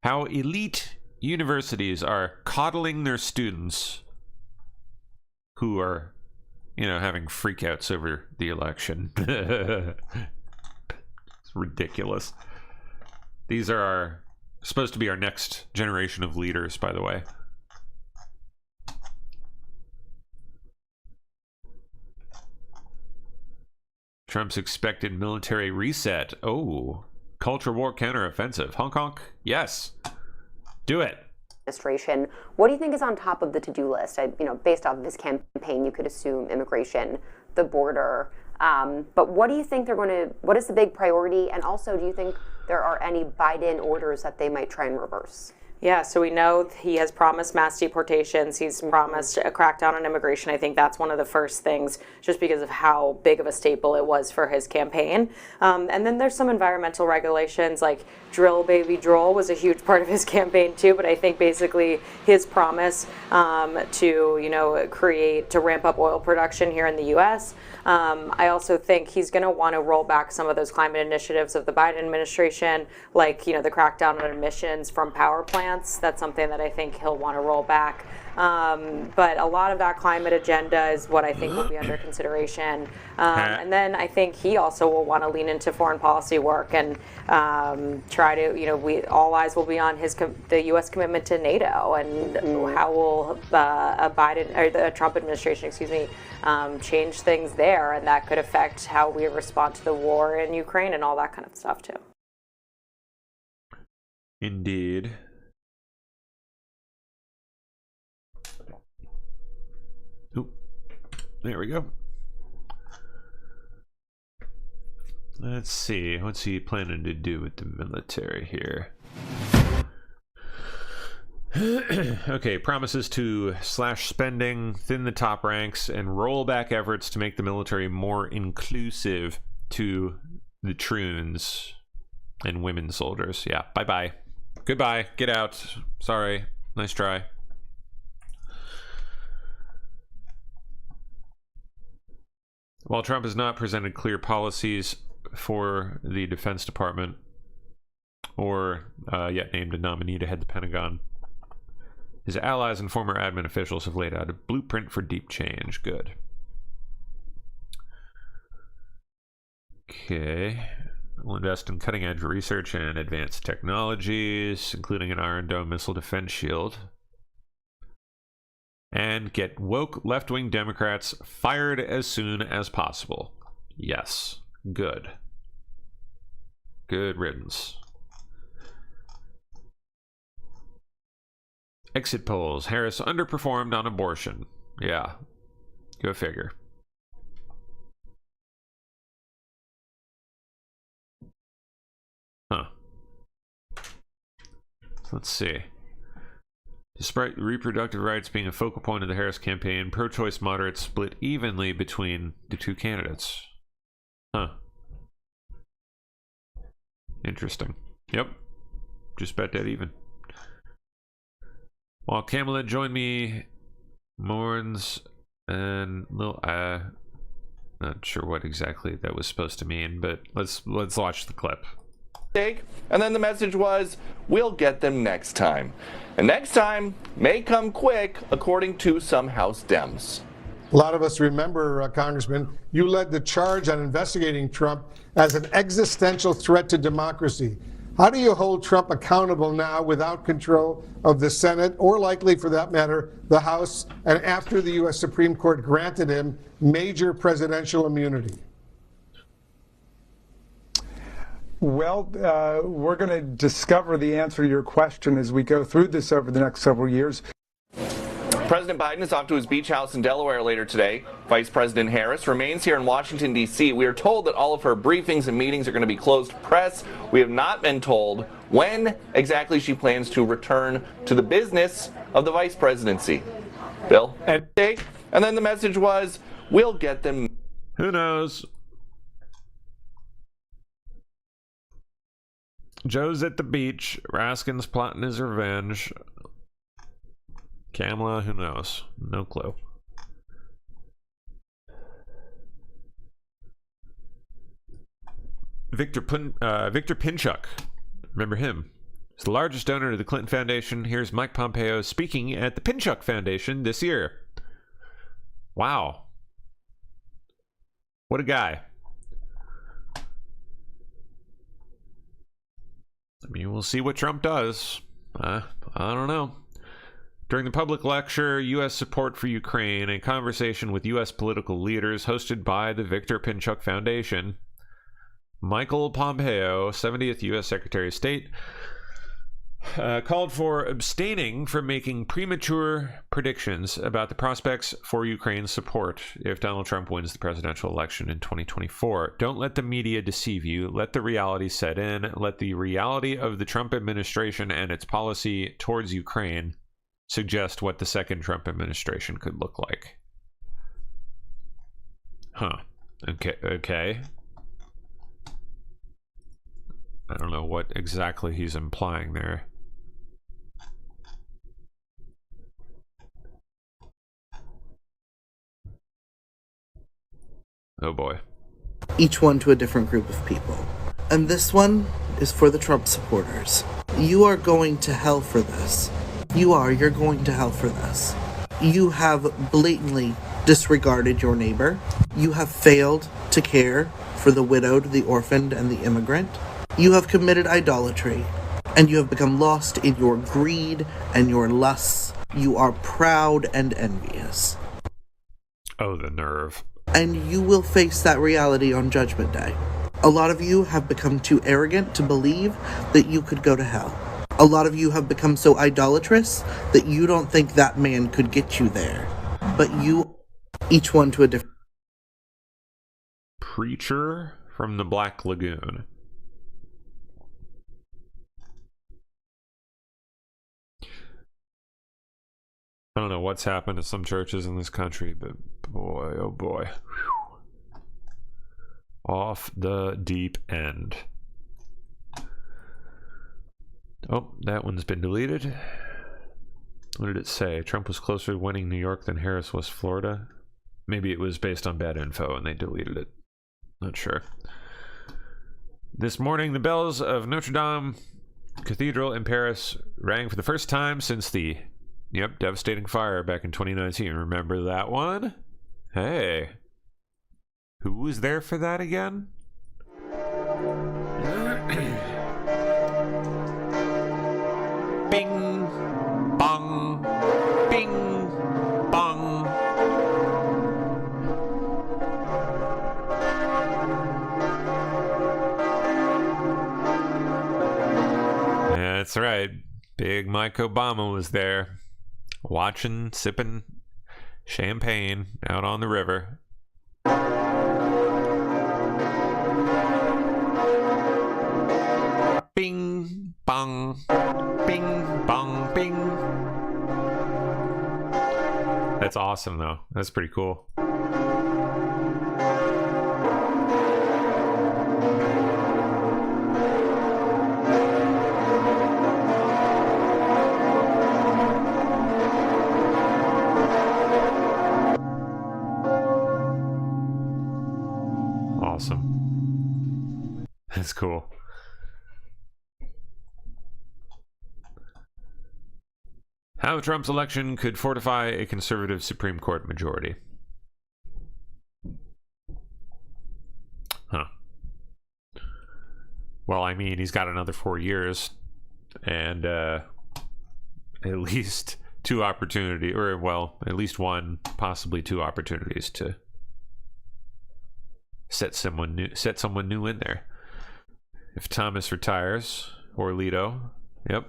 Speaker 1: How elite universities are coddling their students who are, having freakouts over the election. It's ridiculous. These are supposed to be our next generation of leaders, by the way. Trump's expected military reset. Oh, culture war counteroffensive. Honk honk. Yes. Do it.
Speaker 6: Administration. What do you think is on top of the to-do list? Based off of his campaign, you could assume immigration, the border. But what do you think what is the big priority? And also, do you think there are any Biden orders that they might try and reverse?
Speaker 7: Yeah, so we know he has promised mass deportations. He's promised a crackdown on immigration. I think that's one of the first things, just because of how big of a staple it was for his campaign. And then there's some environmental regulations, like drill baby drill was a huge part of his campaign too. But I think basically his promise to ramp up oil production here in the U.S. I also think he's going to want to roll back some of those climate initiatives of the Biden administration, like the crackdown on emissions from power plants. That's something that I think he'll want to roll back. But a lot of that climate agenda is what I think will be under consideration. And then I think he also will want to lean into foreign policy work and try to, all eyes will be on the U.S. commitment to NATO and how will the Trump administration, change things there, and that could affect how we respond to the war in Ukraine and all that kind of stuff too.
Speaker 1: Indeed. Oop. There we go. Let's see. What's he planning to do with the military here? Okay, promises to slash spending, thin the top ranks, and roll back efforts to make the military more inclusive to the troons and women soldiers. Yeah, bye-bye. Goodbye. Get out. Sorry. Nice try. While Trump has not presented clear policies for the Defense Department or yet named a nominee to head the Pentagon, his allies and former admin officials have laid out a blueprint for deep change. Good. Okay. We'll invest in cutting-edge research and advanced technologies, including an Iron Dome missile defense shield. And get woke left-wing Democrats fired as soon as possible. Yes. Good. Good riddance. Exit polls. Harris underperformed on abortion. Yeah. Go figure. Huh. Let's see. Despite reproductive rights being a focal point of the Harris campaign, pro-choice moderates split evenly between the two candidates. Huh. Interesting. Yep. Just about dead even. While Kamala joined me, mourns and little not sure what exactly that was supposed to mean, but let's watch the clip.
Speaker 15: And then the message was, we'll get them next time. And next time may come quick, according to some House Dems.
Speaker 20: A lot of us remember, Congressman, you led the charge on investigating Trump as an existential threat to democracy. How do you hold Trump accountable now without control of the Senate, or likely for that matter, the House, and after the U.S. Supreme Court granted him major presidential immunity?
Speaker 22: Well, we're going to discover the answer to your question as we go through this over the next several years.
Speaker 15: President Biden is off to his beach house in Delaware later today. Vice President Harris remains here in Washington, D.C. We are told that all of her briefings and meetings are going to be closed to press. We have not been told when exactly she plans to return to the business of the vice presidency. Bill? And then the message was, we'll get them.
Speaker 1: Who knows? Joe's at the beach. Raskin's plotting his revenge. Kamala, who knows? No clue. Victor Pinchuk. Remember him? He's the largest donor to the Clinton Foundation. Here's Mike Pompeo speaking at the Pinchuk Foundation this year. Wow. What a guy. I mean, we'll see what Trump does. I don't know. During the public lecture, U.S. Support for Ukraine, a conversation with U.S. political leaders hosted by the Viktor Pinchuk Foundation, Michael Pompeo, 70th U.S. Secretary of State, called for abstaining from making premature predictions about the prospects for Ukraine's support if Donald Trump wins the presidential election in 2024. Don't let the media deceive you. Let the reality set in. Let the reality of the Trump administration and its policy towards Ukraine suggest what the second Trump administration could look like. Huh. Okay. I don't know what exactly he's implying there. Oh boy.
Speaker 4: Each one to a different group of people. And this one is for the Trump supporters. You are going to hell for this. You're going to hell for this. You have blatantly disregarded your neighbor. You have failed to care for the widowed, the orphaned, and the immigrant. You have committed idolatry, and you have become lost in your greed and your lusts. You are proud and envious.
Speaker 1: Oh, the nerve.
Speaker 4: And you will face that reality on Judgment Day. A lot of you have become too arrogant to believe that you could go to hell. A lot of you have become so idolatrous that you don't think that man could get you there. But you, each one to a different...
Speaker 1: Preacher from the Black Lagoon. I don't know what's happened to some churches in this country, but boy, oh boy. Whew. Off the deep end. Oh, that one's been deleted. What did it say? Trump was closer to winning New York than Harris was Florida? Maybe it was based on bad info and they deleted it. Not sure. This morning, the bells of Notre Dame Cathedral in Paris rang for the first time since the devastating fire back in 2019. Remember that one? Hey. Who was there for that again? Bing, bong, bing, bong. That's right. Big Mike Obama was there. Watching, sipping champagne out on the river. Bing, bong, bing, bong, bing. That's awesome, though. That's pretty cool. Awesome. That's cool. How Trump's election could fortify a conservative Supreme Court majority. Huh. Well, I mean, he's got another 4 years and at least two opportunities, or well, at least one, possibly two opportunities to set someone new in there. If Thomas retires, or Alito, yep,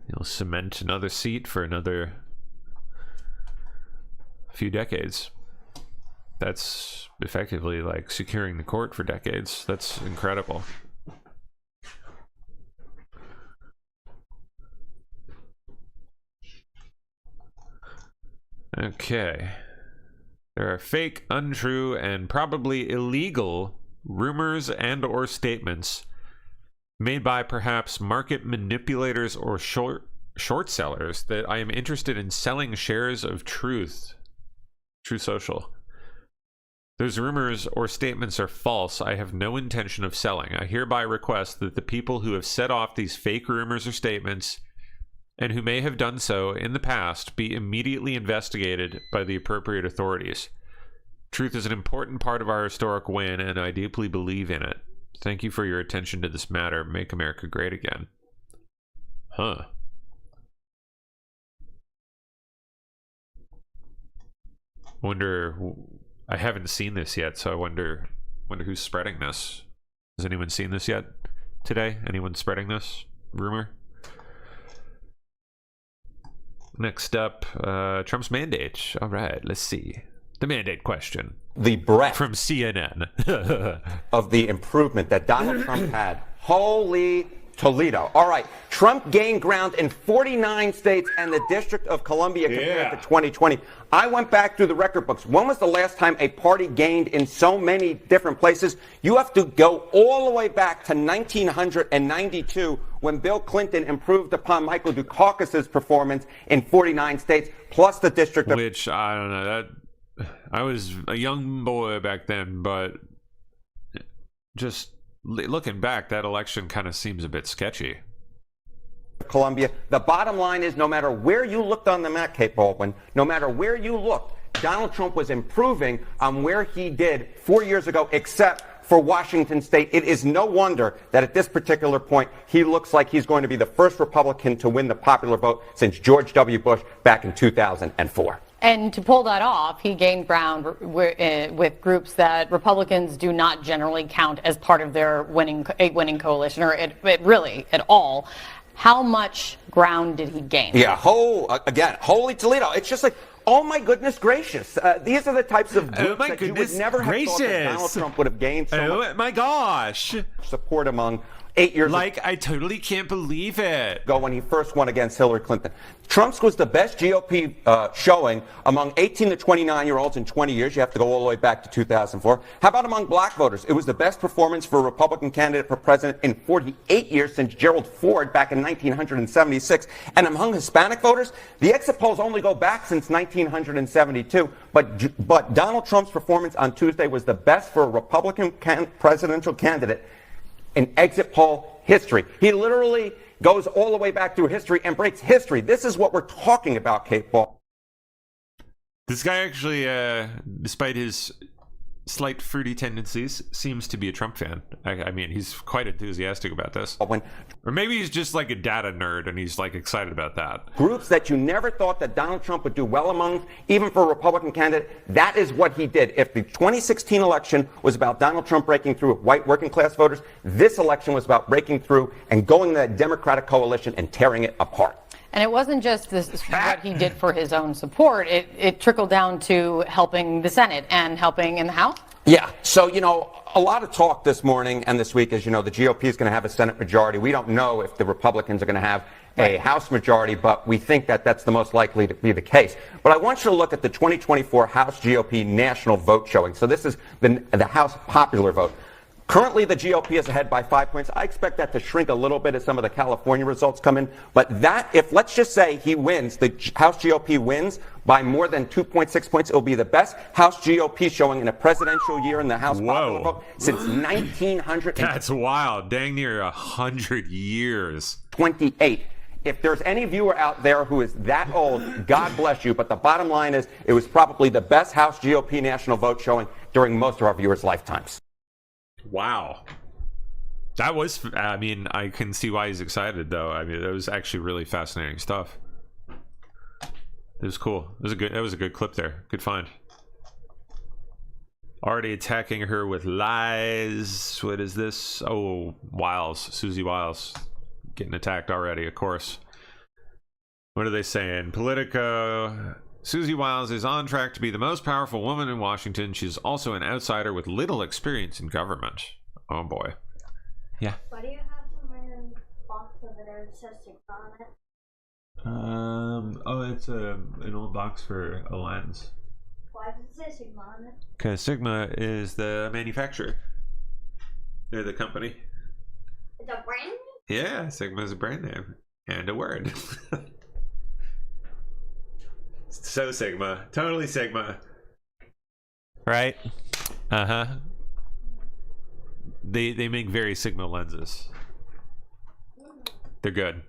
Speaker 1: he'll cement another seat for another few decades. That's effectively like securing the court for decades. That's incredible. Okay. There are fake, untrue, and probably illegal rumors and or statements made by perhaps market manipulators or short sellers that I am interested in selling shares of Truth Social. Those rumors or statements are false. I have no intention of selling. I hereby request that the people who have set off these fake rumors or statements and who may have done so in the past be immediately investigated by the appropriate authorities. Truth is an important part of our historic win, and I deeply believe in it. Thank you for your attention to this matter. Make America great again. Huh. Wonder. I haven't seen this yet, so I wonder who's spreading this. Has anyone seen this yet today? Anyone spreading this rumor? Next up, Trump's mandate. All right, let's see. The mandate question.
Speaker 8: The breadth
Speaker 1: from CNN
Speaker 8: of the improvement that Donald Trump had. Holy Toledo. All right. Trump gained ground in 49 states and the District of Columbia compared to 2020. I went back through the record books. When was the last time a party gained in so many different places? You have to go all the way back to 1992 when Bill Clinton improved upon Michael Dukakis's performance in 49 states, plus the District of...
Speaker 1: Which, I don't know, that I was a young boy back then, but just looking back, that election kind of seems a bit sketchy.
Speaker 8: Columbia. The bottom line is, no matter where you looked on the map, Kate Baldwin, no matter where you looked, Donald Trump was improving on where he did 4 years ago, except for Washington State. It is no wonder that at this particular point, he looks like he's going to be the first Republican to win the popular vote since George W. Bush back in 2004.
Speaker 9: And to pull that off, he gained ground with groups that Republicans do not generally count as part of their winning coalition, or it really at all. How much ground did he gain?
Speaker 8: Yeah, holy Toledo. It's just like, oh my goodness gracious. These are the types of groups that you would never have thought that Donald Trump would have gained so much
Speaker 1: my gosh.
Speaker 8: Support among 8 years
Speaker 1: ago. I totally can't believe it.
Speaker 8: When he first won against Hillary Clinton. Trump's was the best GOP showing among 18 to 29-year-olds in 20 years. You have to go all the way back to 2004. How about among black voters? It was the best performance for a Republican candidate for president in 48 years since Gerald Ford back in 1976. And among Hispanic voters, the exit polls only go back since 1972. But Donald Trump's performance on Tuesday was the best for a Republican presidential candidate in exit poll history. He literally goes all the way back through history and breaks history. This is what we're talking about, Kate Ball.
Speaker 1: This guy actually, despite his slight fruity tendencies, seems to be a Trump fan. I mean, he's quite enthusiastic about this. Or maybe he's just like a data nerd and he's like excited about that.
Speaker 8: Groups that you never thought that Donald Trump would do well among, even for a Republican candidate, that is what he did. If the 2016 election was about Donald Trump breaking through with white working class voters, this election was about breaking through and going to that Democratic coalition and tearing it apart.
Speaker 9: And it wasn't just what he did for his own support. It trickled down to helping the Senate and helping in the House.
Speaker 8: Yeah. So, a lot of talk this morning and this week is, the GOP is going to have a Senate majority. We don't know if the Republicans are going to have a House majority, but we think that that's the most likely to be the case. But I want you to look at the 2024 House GOP national vote showing. So this is the House popular vote. Currently, the GOP is ahead by 5 points. I expect that to shrink a little bit as some of the California results come in. But if let's just say he wins, the House GOP wins by more than 2.6 points, it will be the best House GOP showing in a presidential year in the House popular vote since 1900.
Speaker 1: That's wild. Dang near 100 years.
Speaker 8: 28. If there's any viewer out there who is that old, God bless you. But the bottom line is it was probably the best House GOP national vote showing during most of our viewers' lifetimes.
Speaker 1: Wow. That was, I can see why he's excited, though. That was actually really fascinating stuff. It was cool. That was a good clip there. Good find. Already attacking her with lies. What is this? Oh, Wiles. Susie Wiles. Getting attacked already, of course. What are they saying? Politico. Susie Wiles is on track to be the most powerful woman in Washington. She's also an outsider with little experience in government. Oh boy. Yeah.
Speaker 10: Why do you have some random box over there that says Sigma on it?
Speaker 1: It's an old box for a lens.
Speaker 10: Why does it say Sigma on it?
Speaker 1: Because Sigma is the manufacturer. They're the company.
Speaker 10: It's a brand name?
Speaker 1: Yeah, Sigma is a brand name. And a word. So Sigma. Totally Sigma. Right? Uh-huh. They make very Sigma lenses. They're good.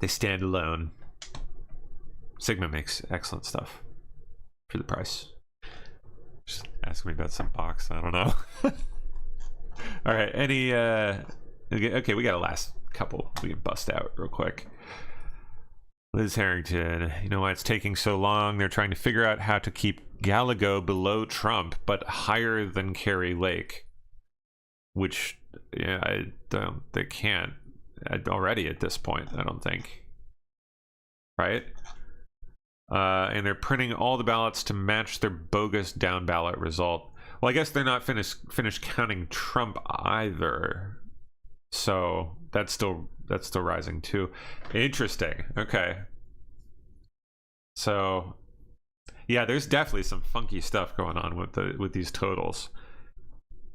Speaker 1: They stand alone. Sigma makes excellent stuff for the price. Just ask me about some box. I don't know. All right. Okay, we got a last couple we can bust out real quick. Liz Harrington, you know why it's taking so long? They're trying to figure out how to keep Gallagher below Trump, but higher than Kerry Lake. Which, yeah, they can't already at this point, I don't think. Right? And they're printing all the ballots to match their bogus down ballot result. Well, I guess they're not finished counting Trump either. So that's still rising too. Interesting. Okay. So yeah, there's definitely some funky stuff going on with these totals.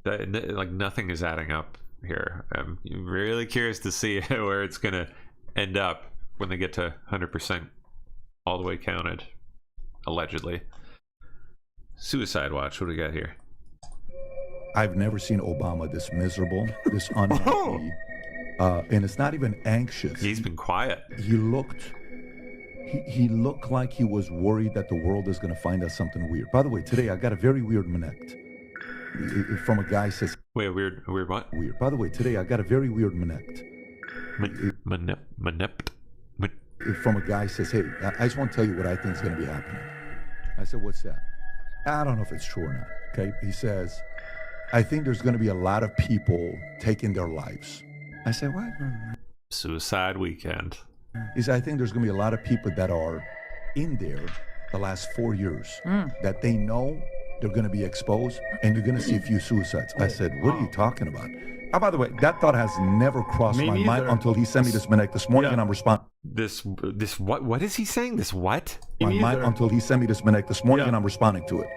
Speaker 1: Like nothing is adding up here. I'm really curious to see where it's gonna end up when they get to 100% all the way counted, allegedly. Suicide watch. What do we got here?
Speaker 11: I've never seen Obama this miserable, this unhappy, and it's not even anxious.
Speaker 1: He's been quiet.
Speaker 11: He looked like he was worried that the world is going to find out something weird. By the way, today I got a very weird manect from a guy says.
Speaker 1: Wait, weird what?
Speaker 11: Weird. By the way, today I got a very weird manect.
Speaker 1: Manept.
Speaker 11: From a guy says, hey, I just want to tell you what I think is going to be happening. I said, what's that? I don't know if it's true or not. Okay. He says, I think there's going to be a lot of people taking their lives. I said, what?
Speaker 1: Suicide weekend.
Speaker 11: He said, I think there's going to be a lot of people that are in there the last 4 years that they know they're going to be exposed and you're going to see a few suicides. I said, what are you talking about? Oh, by the way, that thought has never crossed my mind until he sent me this minute this morning and I'm responding.
Speaker 1: This what is he saying? This what?
Speaker 11: My mind until he sent me this minute this morning and I'm responding to it.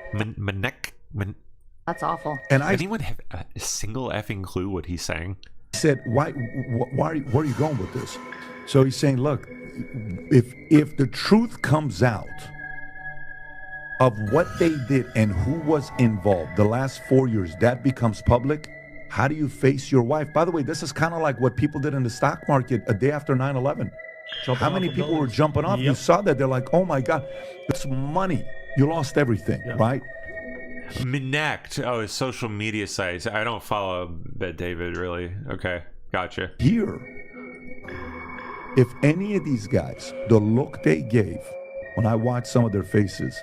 Speaker 9: That's awful.
Speaker 11: And
Speaker 1: anyone have a single effing clue what he's saying?
Speaker 11: I said, where are you going with this? So he's saying, look, if the truth comes out of what they did and who was involved the last 4 years, that becomes public. How do you face your wife? By the way, this is kind of like what people did in the stock market a day after 9/11. How many people were jumping off? You saw that. They're like, oh my God, it's money. You lost everything, right?
Speaker 1: Minect. Oh, his social media sites. I don't follow Bet David, really. Okay, gotcha.
Speaker 11: Here, if any of these guys, the look they gave when I watched some of their faces,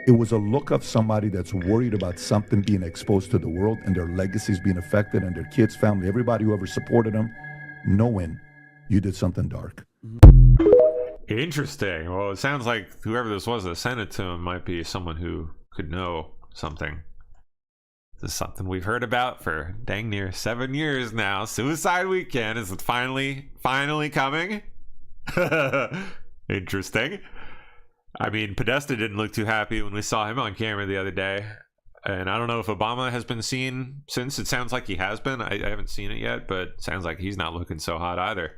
Speaker 11: it was a look of somebody that's worried about something being exposed to the world and their legacies being affected and their kids, family, everybody who ever supported them, knowing you did something dark.
Speaker 1: Interesting. Well, it sounds like whoever this was that sent it to him might be someone who could know something. This is something we've heard about for dang near 7 years now. Suicide weekend is finally coming. Interesting. I mean, Podesta didn't look too happy when we saw him on camera the other day. And I don't know if Obama has been seen since. It sounds like he has been. I haven't seen it yet, but it sounds like he's not looking so hot either.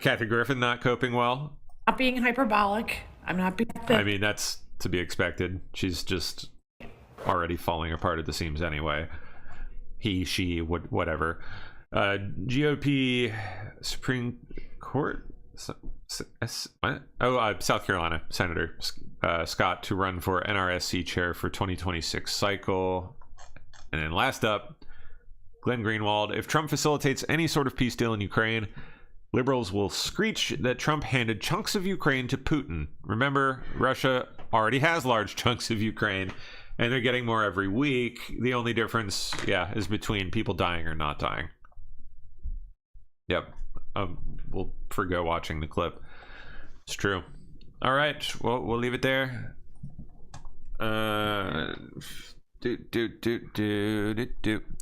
Speaker 1: Kathy Griffin not coping well.
Speaker 12: Not being hyperbolic. I'm not being thick.
Speaker 1: I mean, that's to be expected. She's just already falling apart at the seams anyway. He, she, whatever. GOP Supreme Court... South Carolina Senator Scott to run for NRSC chair for 2026 cycle. And then last up, Glenn Greenwald. If Trump facilitates any sort of peace deal in Ukraine, liberals will screech that Trump handed chunks of Ukraine to Putin. Remember, Russia already has large chunks of Ukraine, and they're getting more every week. The only difference, is between people dying or not dying. Yep. We'll forgo watching the clip. It's true. All right. Well, we'll leave it there.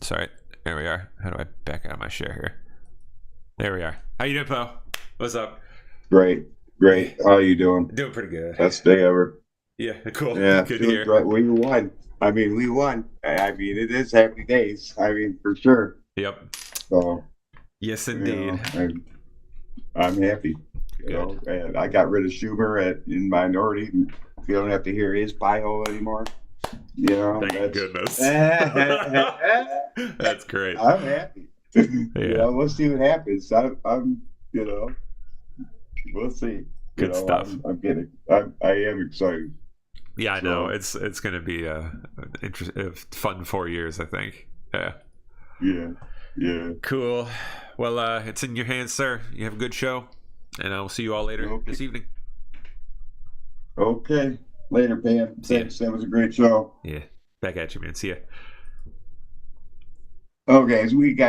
Speaker 1: Sorry. There we are. How do I back out of my share here? There we are. How you doing, Poe? What's up?
Speaker 13: Great. How you doing?
Speaker 1: Doing pretty good.
Speaker 13: Best day ever.
Speaker 1: Yeah, cool.
Speaker 13: Yeah,
Speaker 1: good to hear.
Speaker 13: Right. We won. We won. It is happy days. For sure.
Speaker 1: Yep.
Speaker 13: So.
Speaker 1: Yes, indeed.
Speaker 13: I'm happy. And I got rid of Schumer in minority. You don't have to hear his bio anymore.
Speaker 1: Thank goodness. That's great.
Speaker 13: I'm happy. We'll see what happens. I'm we'll see.
Speaker 1: Good stuff.
Speaker 13: I'm kidding. I am excited.
Speaker 1: Yeah, I know. It's going to be a fun 4 years, I think. Yeah.
Speaker 13: Yeah.
Speaker 1: Cool. Well, it's in your hands, sir. You have a good show, and I will see you all later this evening.
Speaker 13: Okay. Later, Pam. Thanks. That was a great show.
Speaker 1: Yeah. Back at you, man. See ya.
Speaker 13: Okay, so we got